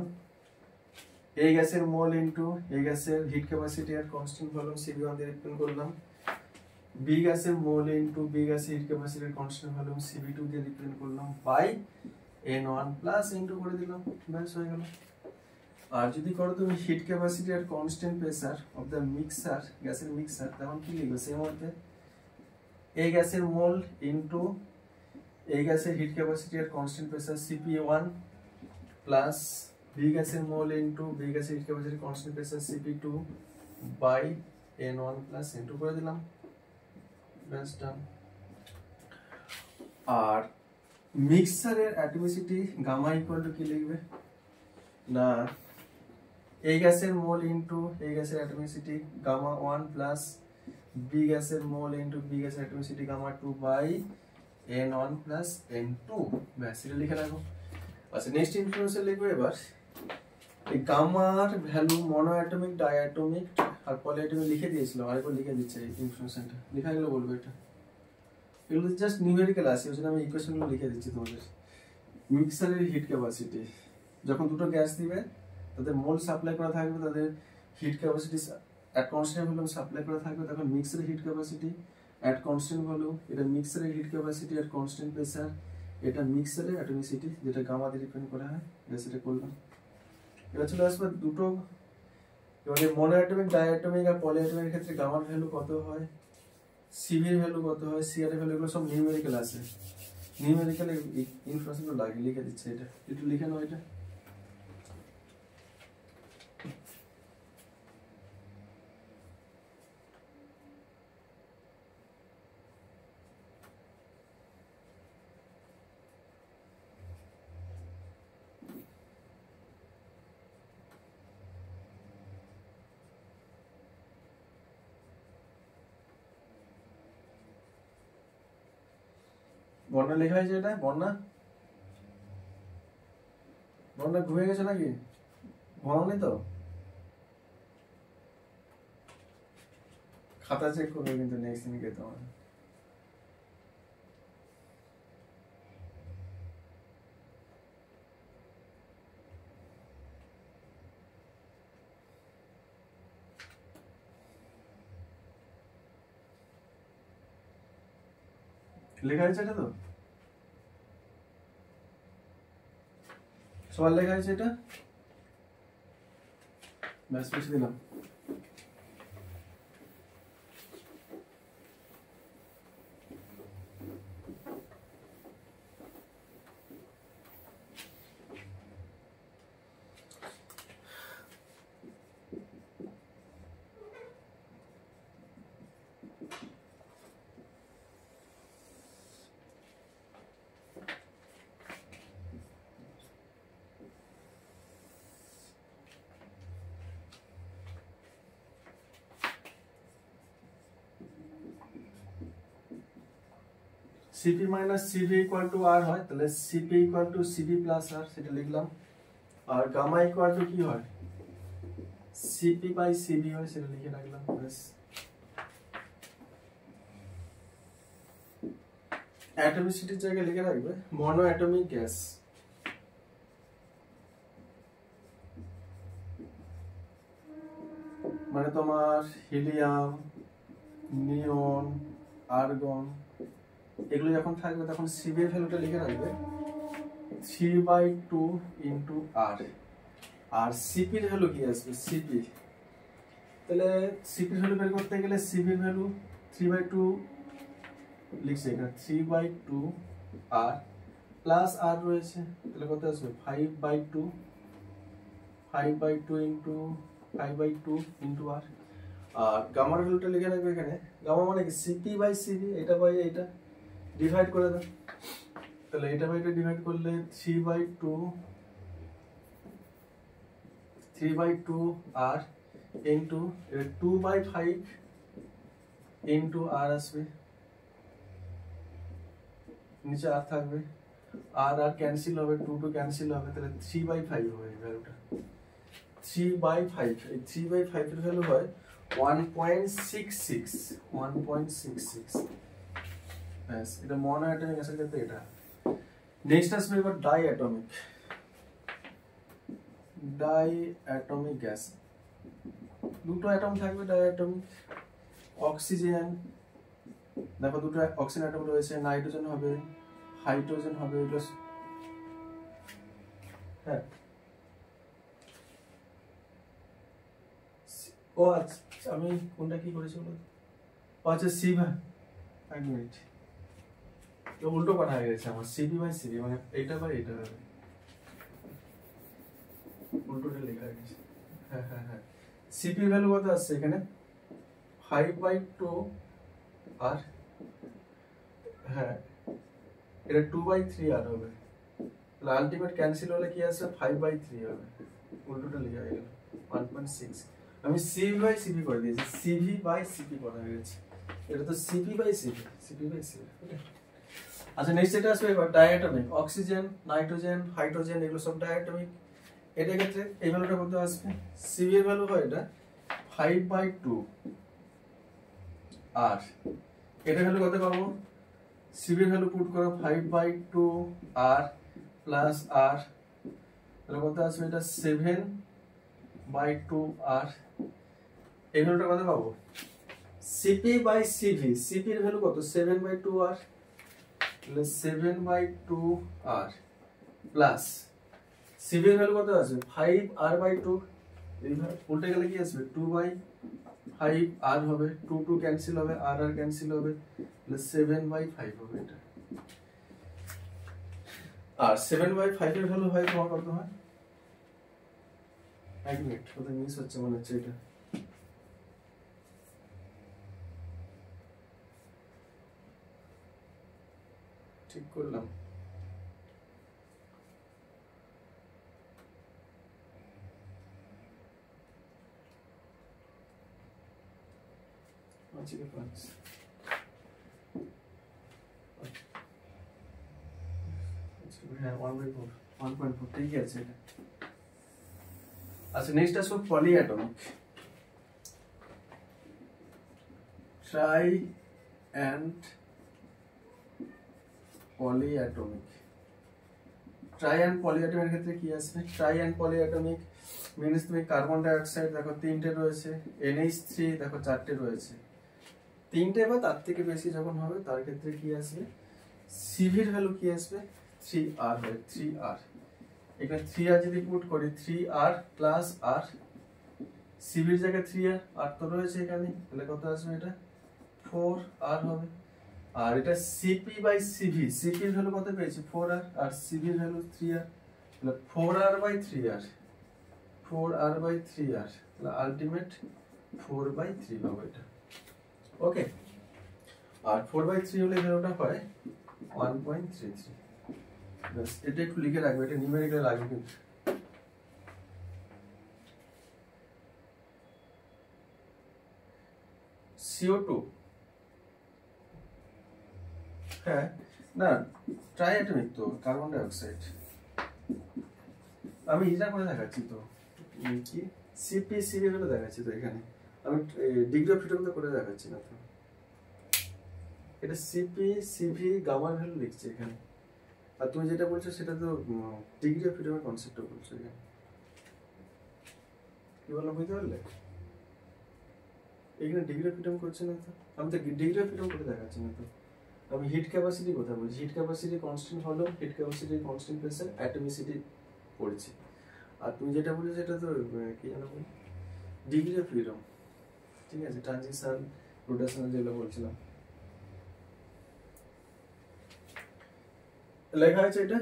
এই গ্যাসের মোল ইন্টু এই গ্যাসের হিট ক্যাপাসিটি আর কনস্ট্যান্ট ভলিউম CV1 দিয়ে রিপ্রেজেন্ট করলাম, বি গ্যাসের মোল ইন্টু বি গ্যাসের হিট ক্যাপাসিটি আর কনস্ট্যান্ট ভলিউম CV2 দিয়ে রিপ্রেজেন্ট করলাম বাই N1 প্লাস N2 করে দিলাম, ব্যাস হয়ে গেল। আর যদি করো তুমি হিট ক্যাপাসিটি আর constant pressure of the mixer, গ্যাসের মিক্সার, তখন কি লিখবে, সেম মধ্যে এই গ্যাসের মোল ইনটু এই গ্যাসের হিট ক্যাপাসিটি আর constant pressure CP1 plus B গ্যাসের মোল ইনটু বি গ্যাসের heat capacity constant pressure Cp2 by N1 plus N2 করে দিলাম, ব্যাস ডান। আর মিক্সারের অ্যাটমিসিটি গামা ইকুয়াল টু কি লিখবে না, এই গ্যাসের মোল ইনটু এই গ্যাসের অ্যাটমিসিটি গামা 1 প্লাস বি গ্যাসের মোল ইনটু বি গ্যাসের অ্যাটমিসিটি gamma 2 by N1 plus N2, ব্যাস এটা লিখে রাখো। আচ্ছা নেক্সট ইনফ্লুয়েন্সে লিখবো এবার এই গামার ভ্যালু মনো অ্যাটমিক, ডাই অ্যাটমিক আর পলি অ্যাটমিক লিখে দিয়েছিলাম, আরেকবার লিখে দিচ্ছে এই ইনফ্লুয়েন্সটা, লেখা গেলে বলবো এটা, এগুলো জাস্ট নিউমেরিক্যাল আছে, ওই জন্য আমি ইকুয়েশনগুলো লিখে দিচ্ছি তোমাদের। মিক্সারের হিট ক্যাপাসিটি, যখন দুটো গ্যাস দিবে তাদের মোল সাপ্লাই করা থাকবে, তাদের heat capacity at constant volume supply করা থাকবে, তখন মিক্সারের heat capacity at constant volume, এটা মিক্সারের heat capacity at constant pressure, এটা মিক্সারের অ্যাটমিসিটি যেটা গামা দিয়ে ডিপেন্ড করা হয়, ব্যাস এটা করলাম। এবার চলে আসবে দুটো, এবার মনো অ্যাটমিক, ডাই অ্যাটমিক আর পলি অ্যাটমিকের ক্ষেত্রে গামার ভ্যালু কত হয়, সিভির ভ্যালু কত হয়, সিআর এর ভ্যালু, এগুলো সব নিউমেরিক্যাল আছে, নিউমেরিক্যাল ইনফরমেশনগুলো লাগে, লিখে দিচ্ছে এটা, একটু লিখে নাও এটা। বন্যা লেখা হয়েছে এটা, বন্যা বন্যা ঘুমিয়ে গেছে নাকি, ঘুমাওনি তো, খাতা চেক করবে কিন্তু নেক্সট দিন গিয়ে তোমার। লেখা হয়েছে এটা তো, সবার লেখা হয়েছে এটা, ব্যাস মুছে দিলাম। CP minus CV equal to R হয়, তাহলে CP equal to CV plus R, সেটা লিখলাম। আর গামা ইকুয়াল টু কি হয়, সিপি বাই সিভি হয়, সেটা লিখে রাখলাম, ব্যাস। অ্যাটমিসিটির জায়গায় লিখে রাখবে মনো অ্যাটমিক গ্যাস, মানে তোমার হিলিয়াম, নিয়ন, আর্গন এগুলো যখন থাকবে তখন সিভি এর ভ্যালুটা লিখে রাখবে 3/2 ইন্টু আর। আর সিপি এর ভ্যালু কি আসবে, সিপি, তাহলে সিপি এর ভ্যালু বের করতে গেলে সিভি এর ভ্যালু 3/2 লিখছে এখানে, 3/2 আর প্লাস আর রয়েছে, তাহলে কত আসবে 5/2, 5/2 ইন্টু 5/2 ইন্টু আর। আর গামার ভ্যালুটা লিখে রাখবে এখানে, গামা মানে কি সিপি বাই সিভি, এটা বাই এটা ডিভাইড করে দাও, তাহলে এটা বাই এটা ডিভাইড করলে 3/2 আর ইন্টু 2/5 ইন্টু আর আসবে, নিচে আর থাকবে, আর আর ক্যান্সেল হবে, 2 ক্যান্সেল হবে, তাহলে 3/5 হবে এই ভ্যালুটা, 3/5, এই 3/5 এর ভ্যালু হয় 1.66, ব্যাস। এটা মনো অ্যাটমিক গ্যাসের ক্ষেত্রে এটা। নেক্সট আসবে এবার ডাই অ্যাটমিক গ্যাস, দুটো অ্যাটম থাকবে ডাই অ্যাটমিক, অক্সিজেন, দেখো দুটো অক্সিজেন অ্যাটম রয়েছে, নাইট্রোজেন হবে, হাইড্রোজেন হবে, এগুলো হ্যাঁ। ও আচ্ছা, আমি কোনটা কি করেছি বলো, আচ্ছা সিভি, এক মিনিট, উল্টো কথা হয়ে গেছে আমার, সিবি বাই সিবি মানে এইটা বাই এইটা হবে, উল্টোটা লেখা গেছে। হ্যাঁ হ্যাঁ হ্যাঁ, সিপি ভ্যালু কত আসছে এখানে 5/2 আর হ্যাঁ এটা 2/3 আর হবে, তাহলে আলটিমেট ক্যান্সেল হলে কি আসবে 5/3 হবে, উল্টোটা লেখা গেল 1.6। আমি সিভি বাই সিপি করে দিয়েছি, সিভি বাই সিপি করা হয়েছে, এটা তো CP by CP, CP by CP. Okay, আচ্ছা নেক্সট এটা আসবে এবার ডায়াটমিক, অক্সিজেন, নাইট্রোজেন, হাইড্রোজেন এগুলো সব ডায়াটমিক। এটার ক্ষেত্রে এই ভ্যালুটা কত আসবে, সিভি এর ভ্যালু হয় এটা 5/2 আর এটা ভ্যালু কত পাবো, সিভি ভ্যালু পুট করো 5/2 আর প্লাস আর, তাহলে কত আসবে এটা 7/2 আর, এই ভ্যালুটা কত পাবো, সিপি বাই সিভি, সিপি এর ভ্যালু কত 7/2 আর, তাহলে 7/2 আর প্লাস সিভি এর ভ্যালু কত আসবে 5 আর বাই 2, এই উল্টে গেলে কি আসবে 2/5 আর হবে, 2 2 ক্যান্সেল হবে, আর আর ক্যান্সেল হবে, তাহলে 7/5 হবে এটা। আর 7/5 এর ভ্যালু হয় তোমার কত হয়, এক মিনিট কোথায় মিস হচ্ছে মনে হচ্ছে, এটা ঠিক করলাম, আচ্ছা হ্যাঁ 1/4, 1.4 ঠিক আছে এটা। আচ্ছা নেক্সট আসবো পলিঅ্যাটমিক, ট্রাই অ্যান্ড পলিঅ্যাটমিক। ট্রাই অ্যান্ড পলিঅ্যাটমিক ক্ষেত্রে কি আসবে, ট্রাই অ্যান্ড পলিঅ্যাটমিক মিনস তুমি কার্বন ডাই অক্সাইড দেখো 3টে রয়েছে, NH3 দেখো 4টে রয়েছে, 3টে বা তার থেকে বেশি যখন হবে তার ক্ষেত্রে কি আসবে, সিভির ভ্যালু কি আসবে 3R হয়, 3R। এখানে 3R যদি পুট করি 3R প্লাস আর, সিভির জায়গায় 3R, আর তো রয়েছে এখানে, তাহলে কত আসবে এটা 4R হবে। আর এটা সিপি বাই সিভি, সিপির ভ্যালু কত পেয়েছি 4R আর সিভির ভ্যালু 3R, তাহলে 4R by 3R, 4R by 3R, তাহলে আলটিমেট 4/3 পাবো এটা। ওকে, আর 4/3 হলে ভ্যালুটা হয় 1.33। বাস এটা একটু লিখে রাখবে, এটা নিউমেরিক্যাল লাগবে কিন্তু। CO2 হ্যাঁ না ট্রাইঅ্যাটমিক তো কার্বন ডাই অক্সাইড, আমি এটা করে দেখাচ্ছি তো কি সিপি সিভি গুলো দেখাচ্ছি তো এখানে, আমি ডিগ্রি অফ ফ্রিডম তো করে দেখাচ্ছি না তো, এটা সিপি সিভি গামার ভ্যালু লিখছি এখানে, আর তুমি যেটা বলছো সেটা তো ডিগ্রি অফ ফ্রিডমের কনসেপ্টটা বলছো এখানে, কি বললাম বুঝতে পারলে, এখানে ডিগ্রি অফ ফ্রিডম করছে না তো, আমি তো ডিগ্রি অফ ফ্রিডম করে দেখাচ্ছি না তো, আমি হিট ক্যাপাসিটি কথা বলছি, হিট ক্যাপাসিটি কনস্ট্যান্ট হলো, হিট ক্যাপাসিটি কনস্ট্যান্ট প্রেসার অ্যাটমিসিটি পড়েছি, আর তুমি যেটা বলছো সেটা তো কি জানো ডিগ্রি অফ ফ্রিডম, ঠিক আছে, ট্রানজিশন রোটেশনাল যেগুলো বলছিলাম লেখা আছে এটা।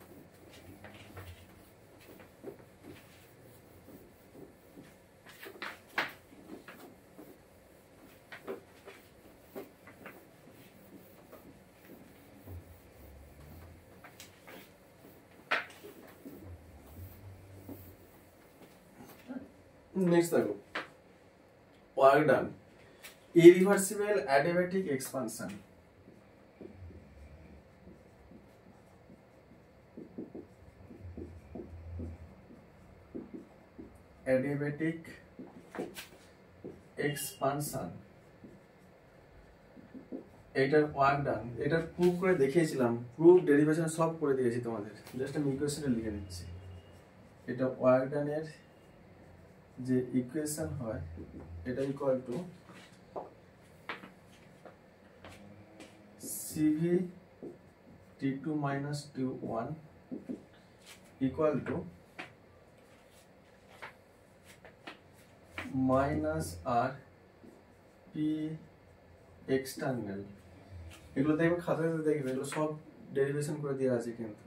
নেক্সট দেখো work done, irreversible adiabatic expansion. Adiabatic expansion. এটার ওয়ার্ক ডান, এটা প্রুভ করে দেখিয়েছিলাম, প্রুফ ডেরিভেশন সব করে দিয়েছি তোমাদের, জাস্ট আমি ইকুয়েশনটা লিখে দিচ্ছি। এটা ওয়ার্ক ডানের যে ইকুয়েশন হয় এটা equal two CV T2 minus T1 equal to minus R P external। এগুলো দেখবে খাতাতে দেখবে, এগুলো সব ডেরিভেশন করে দেওয়া আছে, কিন্তু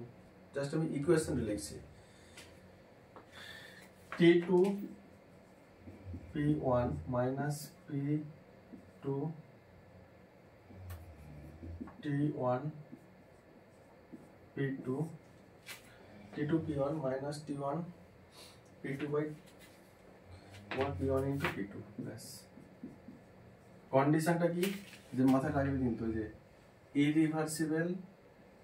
জাস্ট আমি ইকুয়েশনটা লিখছি। T2 P1 minus P2 T1 P2 T2 P1 minus T1 P2 by 1 P1 into P2 ব্যাস। কন্ডিশনটা কি যে মাথায় রাখবে কিন্তু, যে ইরিভার্সিবল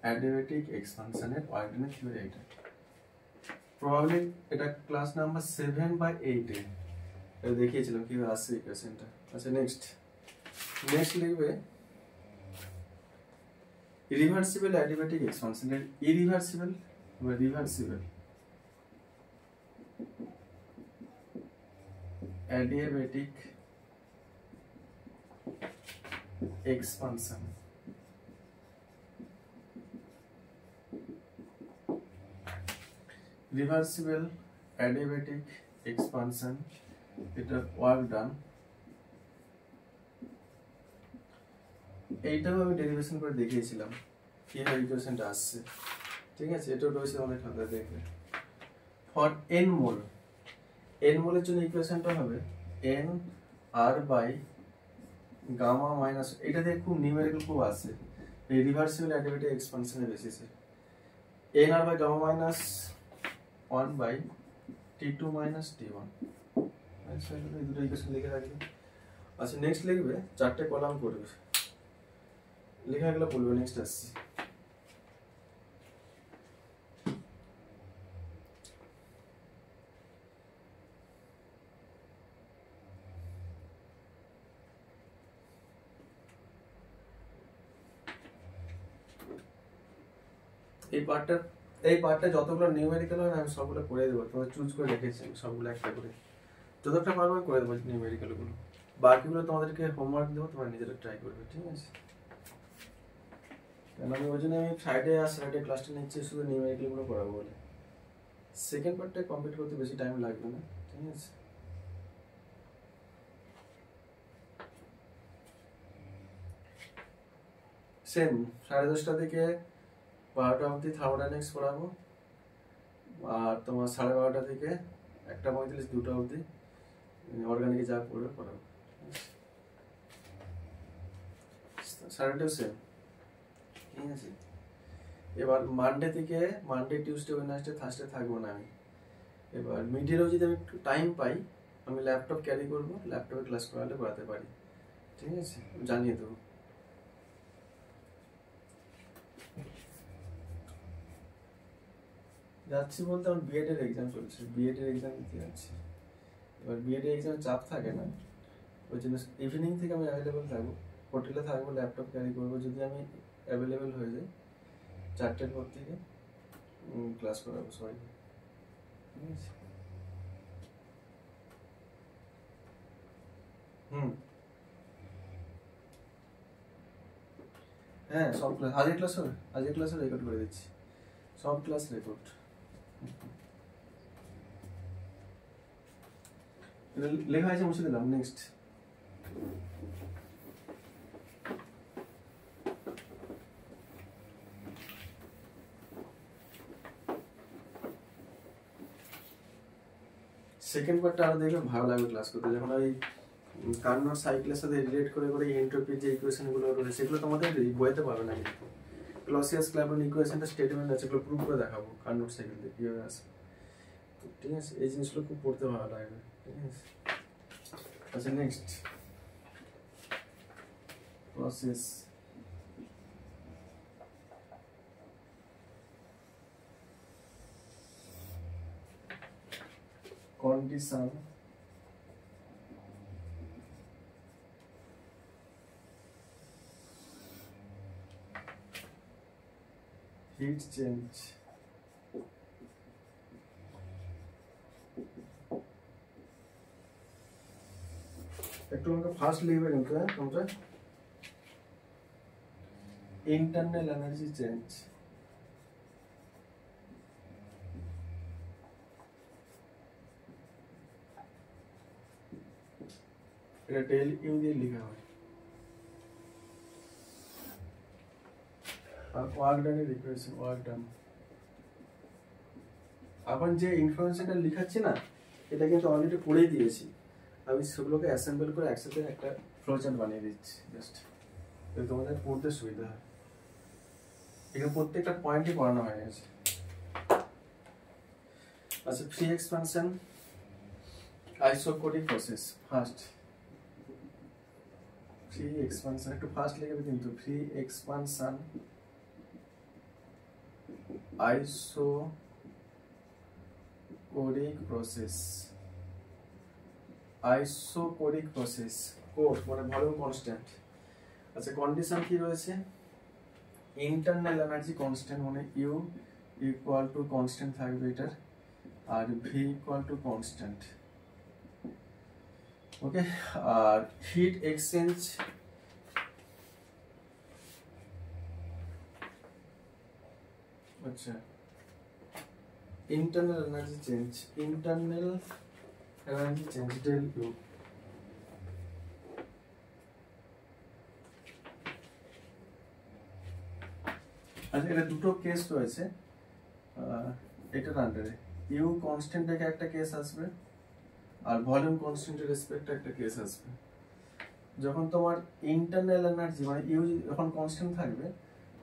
অ্যাডিয়াবেটিক এক্সপানশনের ওয়ার্ক ডানের থিওরি। এটা প্রবাবলি এটা ক্লাস নাম্বার 7 বা 8 এ এটা দেখিয়েছিলাম কিভাবে আসছে ইকুয়েশনটা। আচ্ছা নেক্সট লিখবে irreversible adiabatic expansion এর irreversible বা reversible adiabatic expansion reversible adiabatic expansion এটা ওয়ার্ক ডান। এইটাও আমি ডেরিভেশন করে দেখিয়েছিলাম কিভাবে ইকুয়েশনটা আসছে, ঠিক আছে? এটাও রয়েছে আমাদের খাতায়, দেখবে। ফর n মোল, n মোলের জন্য ইকুয়েশনটা হবে n r by gamma minus, এটা দিয়ে খুব নিউমেরিক্যাল খুব আসে এই রিভার্সিবল অ্যাডিয়াবেটিক এক্সপানশনের বেসিসে, n r by gamma minus 1 by t2 minus t1। আচ্ছা এই দুটো ইকুয়েশন লিখে রাখবে। আচ্ছা নেক্সট লিখবে, চারটে কলাম করবে, লেখা গেলে বলবে। নেক্সট আসছি এই পার্টটা যতগুলো নিউমেরিক্যাল হয় আমি সবগুলো করে দেবো, তোমার চুজ করে রেখেছি সবগুলো একটা করে, যতটা পারবো করে দেবো নিউমেরিক্যাল গুলো, বাকিগুলো তোমাদেরকে হোমওয়ার্ক দেবো, তোমরা নিজেরা ট্রাই করবে, ঠিক আছে? কারণ আমি ওই জন্য আমি ফ্রাইডে আর স্যাটারডে ক্লাসটা নিচ্ছি শুধু নিউমেরিক্যাল গুলো করাবো বলে। সেকেন্ড পার্টটা কমপ্লিট করতে বেশি টাইম লাগবে না, ঠিক আছে? সেম 10:30 থেকে 12টা অবধি থার্মোডাইনামিক্স পড়াবো, আর তোমার 12:30 থেকে 1:35 2টা অবধি অর্গানিকে যা পড়বে পড়াবো। স্যাটারডেও সেম, ঠিক আছে? এবার মানডে টিউসডে ওয়েডনেসডে থার্সডে থাকবো না আমি। এবার মিডিলেও যদি আমি একটু টাইম পাই আমি ল্যাপটপ ক্যারি করবো, ল্যাপটপে ক্লাস করাতে পারি, ঠিক আছে? জানিয়ে দেবো। যাচ্ছি বলতে আমার বিএড এর এক্সাম চলছে, বিএড এর এক্সাম দিতে যাচ্ছি। এবার বিএড এর এক্সামে চাপ থাকে না, ওই জন্য ইভিনিং থেকে আমি অ্যাভেলেবেল থাকবো, হোটেলে থাকবো, ল্যাপটপ ক্যারি করবো। যদি আমি অ্যাভেলেবেল হয়ে যাই 4টের পর থেকে ক্লাস করাবো সবাইকে, ঠিক আছে? হ্যাঁ সব ক্লাস, আজকের ক্লাসও রেকর্ড করে দিচ্ছি, সব ক্লাস রেকর্ড। লেখা আছে, মুছে দিলাম। নেক্সট সেকেন্ড পার্টটা আরো দেখবে ভালো লাগবে ক্লাস করতে, যখন ওই কার্নোট সাইকেলের সাথে রিলেট করে এন্ট্রপির যে ইকুয়েশন গুলো রয়েছে সেগুলো তোমাদের বইতে পাবে না, কিন্তু ক্লসিয়াস ক্ল্যাপন ইকুয়েশনটা স্টেটমেন্ট আছে, এগুলো প্রুভ করে দেখাবো কার্নোট সাইকেল দিয়ে কিভাবে আসে, ঠিক আছে? এই জিনিসগুলো খুব পড়তে ভালো লাগবে, ঠিক আছে? আচ্ছা next process condition heat change একটু আমাকে ফার্স্ট লিখবে কিন্তু তোমরা ইন্টারনাল এনার্জি চেঞ্জ এটা ডেল ইউ দিয়ে লেখা হয় আর ওয়ার্ক ডানের ইকুয়েশন ওয়ার্ক ডান এখন যে ইনফরমেশনটা লিখাচ্ছি না এটা কিন্তু অলরেডি পড়েই দিয়েছি আমি সেগুলোকে অ্যাসেম্বল করে একসাথে একটা ফ্লোচার্ট বানিয়ে দিচ্ছি জাস্ট তোমাদের পড়তে সুবিধা হয় এখানে প্রত্যেকটা পয়েন্টই পড়ানো হয়ে গেছে আচ্ছা free expansion isochoric process first free expansion একটু ফার্স্ট লিখবে কিন্তু free expansion isochoric process isochoric process কোর মানে ভলিউম কনস্ট্যান্ট আচ্ছা কন্ডিশন কি রয়েছে ইন্টারনাল এনার্জি কনস্ট্যান্ট মানে ইউ ইকুয়াল টু কনস্ট্যান্ট থাকবে এটার আর V equal to constant okay আর হিট এক্সচেঞ্জ আচ্ছা internal energy change del U আচ্ছা এটা দুটো কেস রয়েছে এটার আন্ডারে ইউ কনস্ট্যান্ট থেকে একটা কেস আসবে আর ভলিউম কনস্ট্যান্টের রেসপেক্টে একটা কেস আসবে যখন তোমার ইন্টারনাল এনার্জি মানে ইউ যখন কনস্ট্যান্ট থাকবে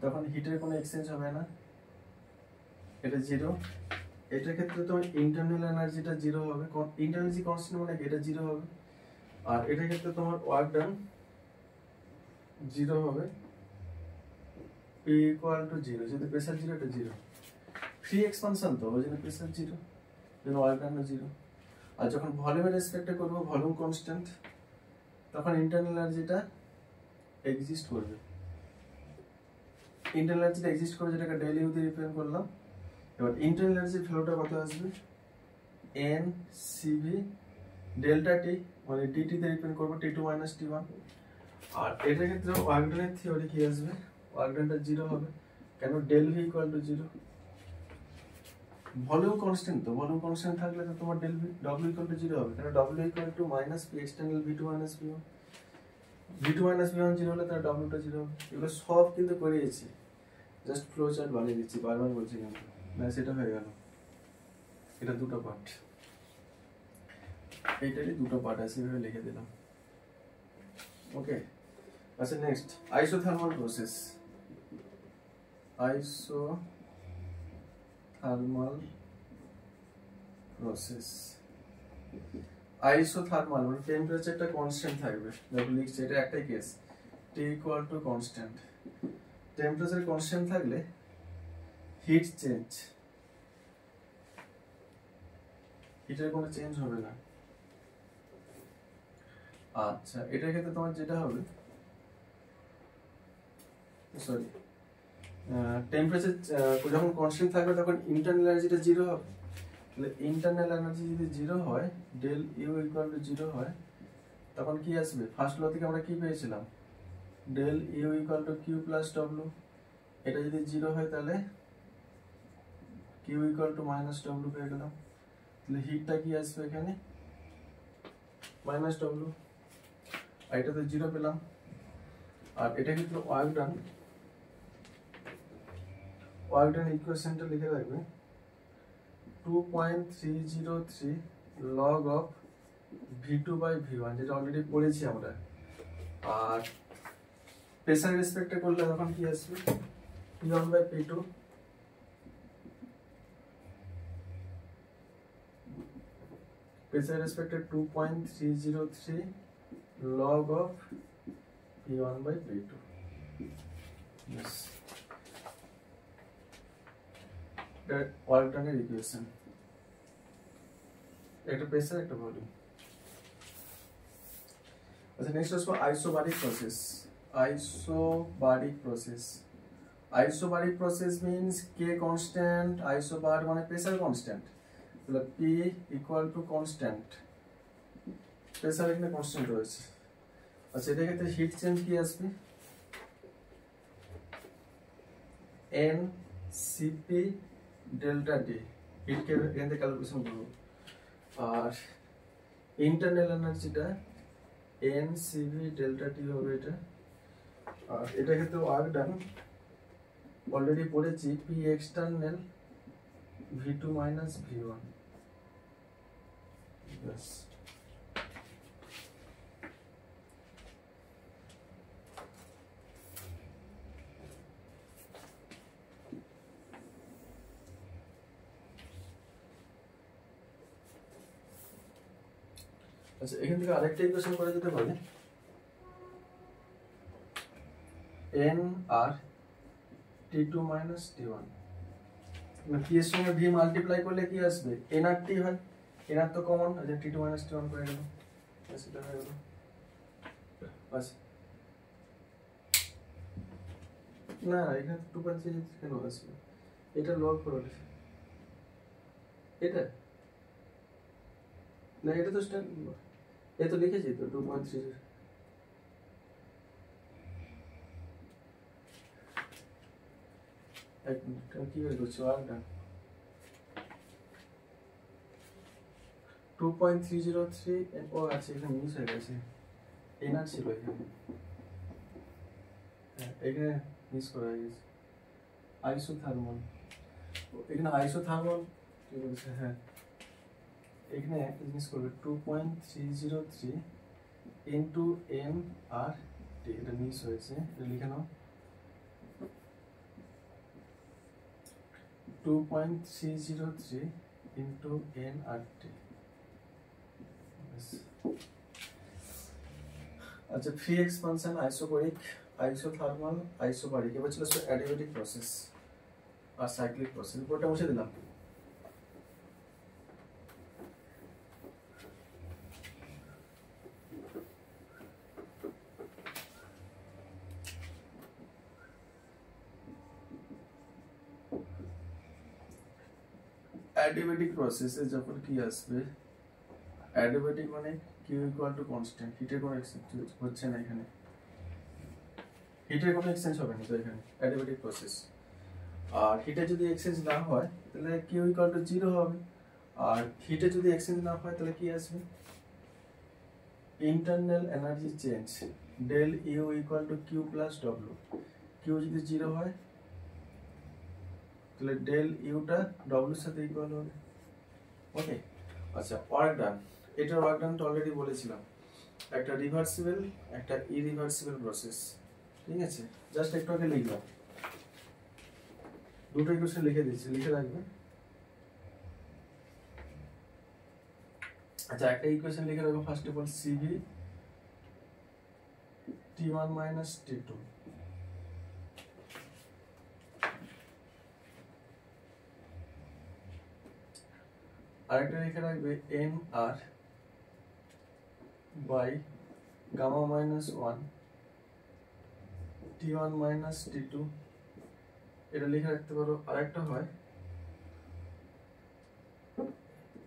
তখন হিটের কোনো এক্সচেঞ্জ হবে না এটা জিরো এটার ক্ষেত্রে তোমার ইন্টারনাল এনার্জিটা জিরো হবে ইন্টারনাল এনার্জি কনস্ট্যান্ট মানে এটা জিরো হবে আর এটার ক্ষেত্রে তোমার ওয়ার্ক ডান জিরো হবে P ইকুয়াল টু জিরো যদি প্রেসার জিরো এটা জিরো ফ্রি এক্সপানশন তো ওই জন্য প্রেসার জিরো যেন ওয়ার্ক ডান জিরো আর যখন ভলিউমের রেসপেক্টে করবো ভলিউম কনস্ট্যান্ট তখন ইন্টারনাল এনার্জিটা এক্সিস্ট করবে ইন্টারনাল এনার্জিটা এক্সিস্ট করে যেটাকে ডেল ইউ দিয়ে রিপ্রেজেন্ট করলাম এবার ইন্টারনাল এনার্জির ভ্যালুটা কত আসবে n cv ডেল্টা টি মানে ডিটি তে রিপ্রেজেন্ট করব t2 - t1 আর এটার ক্ষেত্রে ওয়ার্ক ডানের থিওরি কি আসবে ওয়ার্ক ডানটা 0 হবে কেন del v equal to 0 volume constant তো ভলিউম কনস্ট্যান্ট থাকলে তো তোমার del v w equal to 0 হবে কারণ w equal to minus p external v2 - v1 v2 - v1 0 হলে তার w টা 0 হবে এগুলো সব কিন্তু করিয়েছি জাস্ট ফ্লো চার্ট বানিয়ে দিচ্ছি বারবার বলছি কিন্তু না সেটা হয়ে গেল এটা দুটো পার্ট এইটারই দুটো পার্ট আছে এভাবে লিখে দিলাম ওকে আচ্ছা নেক্সট আইসোথার্মাল প্রসেস আইসোথার্মাল মানে টেম্পারেচারটা কনস্ট্যান্ট থাকবে দেখো লিখছি এটা একটাই case T equal to constant temperature constant থাকলে হিট চেঞ্জ হিটের কোনো চেঞ্জ হবে না আচ্ছা এটার ক্ষেত্রে তোমার যেটা হবে সরি টেম্পারেচার যখন কনস্ট্যান্ট থাকবে তখন ইন্টারনাল এনার্জিটা 0 হবে তাহলে ইন্টারনাল এনার্জি যদি 0 হয় ডেল ইউ ইকুয়াল টু 0 হয় তখন কি আসবে ফার্স্ট ল থেকে আমরা কি পেয়েছিলাম del U equal to Q plus W এটা যদি 0 হয় তাহলে Q equal to minus W পেয়ে গেলাম তাহলে হিটটা কি আসবে এখানে মাইনাস ডব্লিউ আর এটা তো 0 পেলাম আর এটা কিন্তু ওয়ার্ক ডান ইকুয়েশনটা লিখে রাখবে 2.303 log of v2 by v1 যেটা অলরেডি পড়েছি আমরা আর প্রেসার রেসপেক্টে করলে তখন কি আসবে p1 by p2 প্রেসার রেসপেক্টে 2.303 log of P1 by P2. Yes. That work done equation. একটা প্রেসার একটা ভলিউম। আচ্ছা নেক্সট আসবো isobaric process. Isobaric process means কে কনস্ট্যান্ট, আইসোবার মানে প্রেসার কনস্ট্যান্ট, তাহলে P equal to constant, pressure এখানে কনস্ট্যান্ট রয়েছে। আচ্ছা এটা ক্ষেত্রে হিট চেঞ্জ কি আসবে, এন সিপি ডেল্টা ডি, হিটকে এখান থেকে ক্যালকুলেশন করবো। আর ইন্টারনাল এনার্জিটা এন সিভি ডেল্টা টি হবে এটা। আর এটা ক্ষেত্রে ওয়ার্ক ডান অলরেডি পড়েছি, P external V two minus V one. ব্যাস। আচ্ছা এখান থেকে আরেকটা ইকুয়েশন করা যেতে পারে, এন আর টি2 মাইনাস টি1, পি এর সঙ্গে ভি মাল্টিপ্লাই করলে কি আসবে, এন আর টি হয়, এন আর তো কমন, আচ্ছা টি2 মাইনাস টি1 করে গেল, সেটা হয়ে গেল। বাস। না এখানে 2.3 কেন আসবে, এটা লগ করলে এটা না, এটা তো স্ট্যান্ড, এ তো লিখেছি তো 2.3। এক মিনিট কি হয়ে গেছে, ওয়ার্কটা 2.303, ও আছে এখানে মিস হয়ে গেছে, এনার ছিল এখানে, এখানে মিস করা গেছে, আইসোথার্মাল, এখানে আইসোথার্মাল কি বলছে, হ্যাঁ এখানে একটা জিনিস করবে 2.303 ইন্টু এন আর টি, এটা মিস হয়েছে, এটা লিখে নাও 2.303 ইন্টু এন আর টি। আচ্ছা free expansion, isobaric, isothermal, isobaric, এবার চলে আসবে অ্যাডিয়াবেটিক প্রসেস আর সাইক্লিক প্রসেস। পুরোটা মুছে দিলাম। অ্যাডিয়াবেটিক প্রসেসে যখন কি আসবে, অ্যাডিয়াবেটিক মানে কিউ ইকুয়াল টু কনস্ট্যান্ট, হিটের কোনো এক্সচেঞ্জ হচ্ছে না এখানে, হিটের কোনো এক্সচেঞ্জ হবে না তো এখানে অ্যাডিয়াবেটিক প্রসেস। আর হিটে যদি এক্সচেঞ্জ না হয় তাহলে কিউ ইকুয়াল টু 0 হবে, আর হিটে যদি এক্সচেঞ্জ না হয় তাহলে কি আসবে, internal energy change del U equal to Q plus W. Q যদি 0 হয় তাহলে ডেল ইউটা ডব্লিউর সাথে ইকুয়াল হবে। ওকে। আচ্ছা ওয়ার্ক ডান, এটার ওয়ার্ক ডানটা অলরেডি বলেছিলাম, একটা রিভার্সিবল একটা ইরিভার্সিবল প্রসেস, ঠিক আছে, জাস্ট একটু আগে লিখলাম, দুটো ইকুয়েশন লিখে দিয়েছি, লিখে রাখবে। আচ্ছা একটা ইকুয়েশন লিখে রাখবো, first of all CV T one minus T two, আরেকটা লিখে রাখবে N R by gamma minus 1 T one minus T two, এটা লিখে রাখতে পারো। আরেকটা হয়,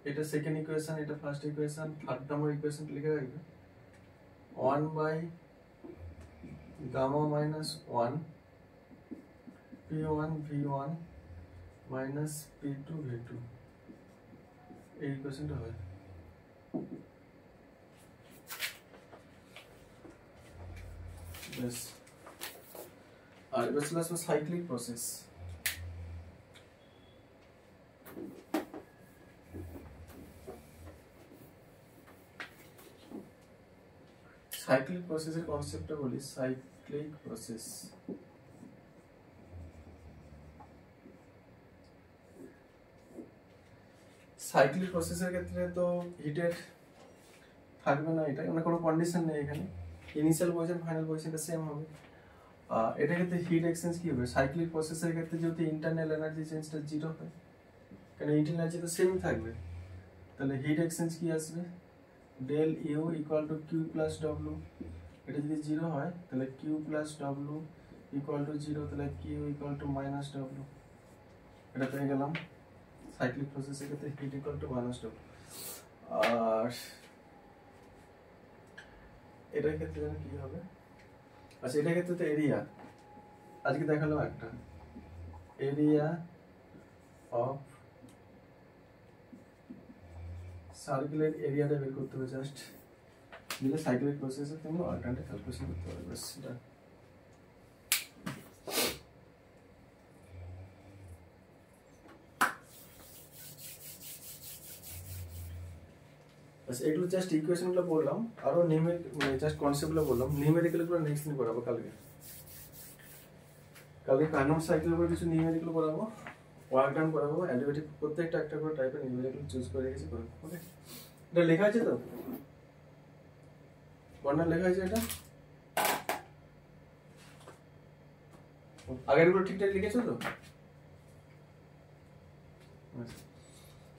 এটা সেকেন্ড ইকুয়েশন, এটা first equation, third number equation লিখে রাখবে 1 by gamma minus 1 p1 v1 minus p2 v2, এই ইকুয়েশনটা হয়। বেশ। আর এবার চলে আসবে সাইক্লিক প্রসেস। সাইক্লিক প্রসেসের কনসেপ্টটা বলি, সাইক্লিক প্রসেস ক্ষেত্রে তো হিটের থাকবে না, এটা মানে কোনো কন্ডিশন নেই এখানে, ইনিশিয়াল পজিশন ফাইনাল পজিশনটা সেম হবে। এটা ক্ষেত্রে হিট এক্সচেঞ্জ কি হবে, সাইক্লিক প্রসেসের ক্ষেত্রে যেহেতু ইন্টারনাল এনার্জি চেঞ্জটা 0 হয়, কারণ ইন্টারনাল এনার্জি তো সেমই থাকবে, তাহলে হিট এক্সচেঞ্জ কি আসবে, del U equal to Q plus W. এটা যদি 0 হয় তাহলে Q plus W equal to 0, তাহলে Q equal to minus W. এটা পেয়ে গেলাম সাইক্লিক প্রসেসের ক্ষেত্রে heat equal to minus W. আর এটার ক্ষেত্রে যেন কি হবে, আচ্ছা এটার ক্ষেত্রে তো এরিয়া আজকে দেখালাম একটা, এরিয়া অফ সার্কেলের এরিয়াটা বের করতে হবে, জাস্ট দিলে সাইক্লিক প্রসেসে তুমি অল্টারনেটিভ ক্যালকুলেশন করতে পারবে, বাস এটা। আচ্ছা এগুলো জাস্ট ইকুয়েশনগুলো বললাম, আরো মানে জাস্ট কনসেপ্টগুলো বললাম, নিউমেরিক্যালগুলো নেক্সট দিন করাবো, কালকে কার্নোট সাইকেলের উপর কিছু নিউমেরিক্যাল করাবো, ওয়ার্ক ডাউন করাবো, অ্যাডিবেটিভ প্রত্যেকটা একটা করে টাইপের নিউমেরিক্যাল চুজ করে রেখেছি, করবো। ওকে, এটা লেখা আছে তো, বর্ণনা লেখা আছে এটা, আগেরগুলো ঠিকঠাক লিখেছো তো?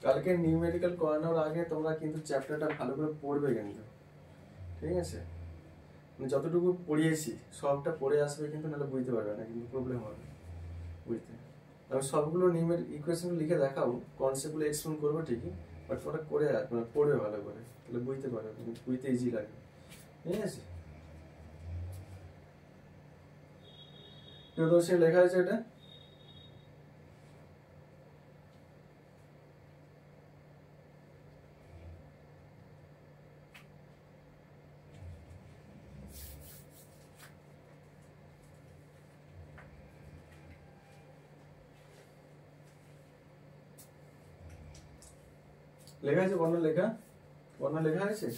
কালকে নিউমেরিক্যাল করানোর আগে তোমরা কিন্তু চ্যাপ্টারটা ভালো করে পড়বে কিন্তু, ঠিক আছে? মানে যতটুকু পড়িয়েছি সবটা পড়ে আসবে কিন্তু, নাহলে বুঝতে পারবে না, কিন্তু প্রবলেম হবে বুঝতে। আমি সবগুলো নিউমের ইকুয়েশন লিখে দেখাবো, কনসেপ্টগুলো এক্সপ্লেন করবো ঠিকই, বাট তোমরা করে মানে পড়বে ভালো করে, তাহলে বুঝতে পারবে, বুঝতে ইজি লাগবে, ঠিক আছে? প্রিয়দর্শী লেখা আছে এটা, লেখা আছে বর্ণনা লেখা আছে?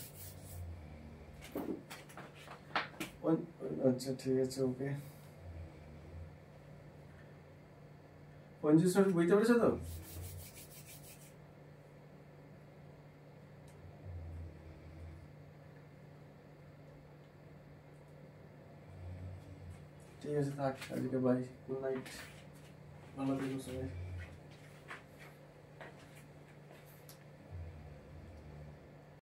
আচ্ছা ঠিক আছে, ওকে। পঞ্চাশ মিনিট বুঝতে পেরেছো তো? ঠিক আছে, থাক আজকে, বাই, গুড নাইট, ভালো থেকো সবাই।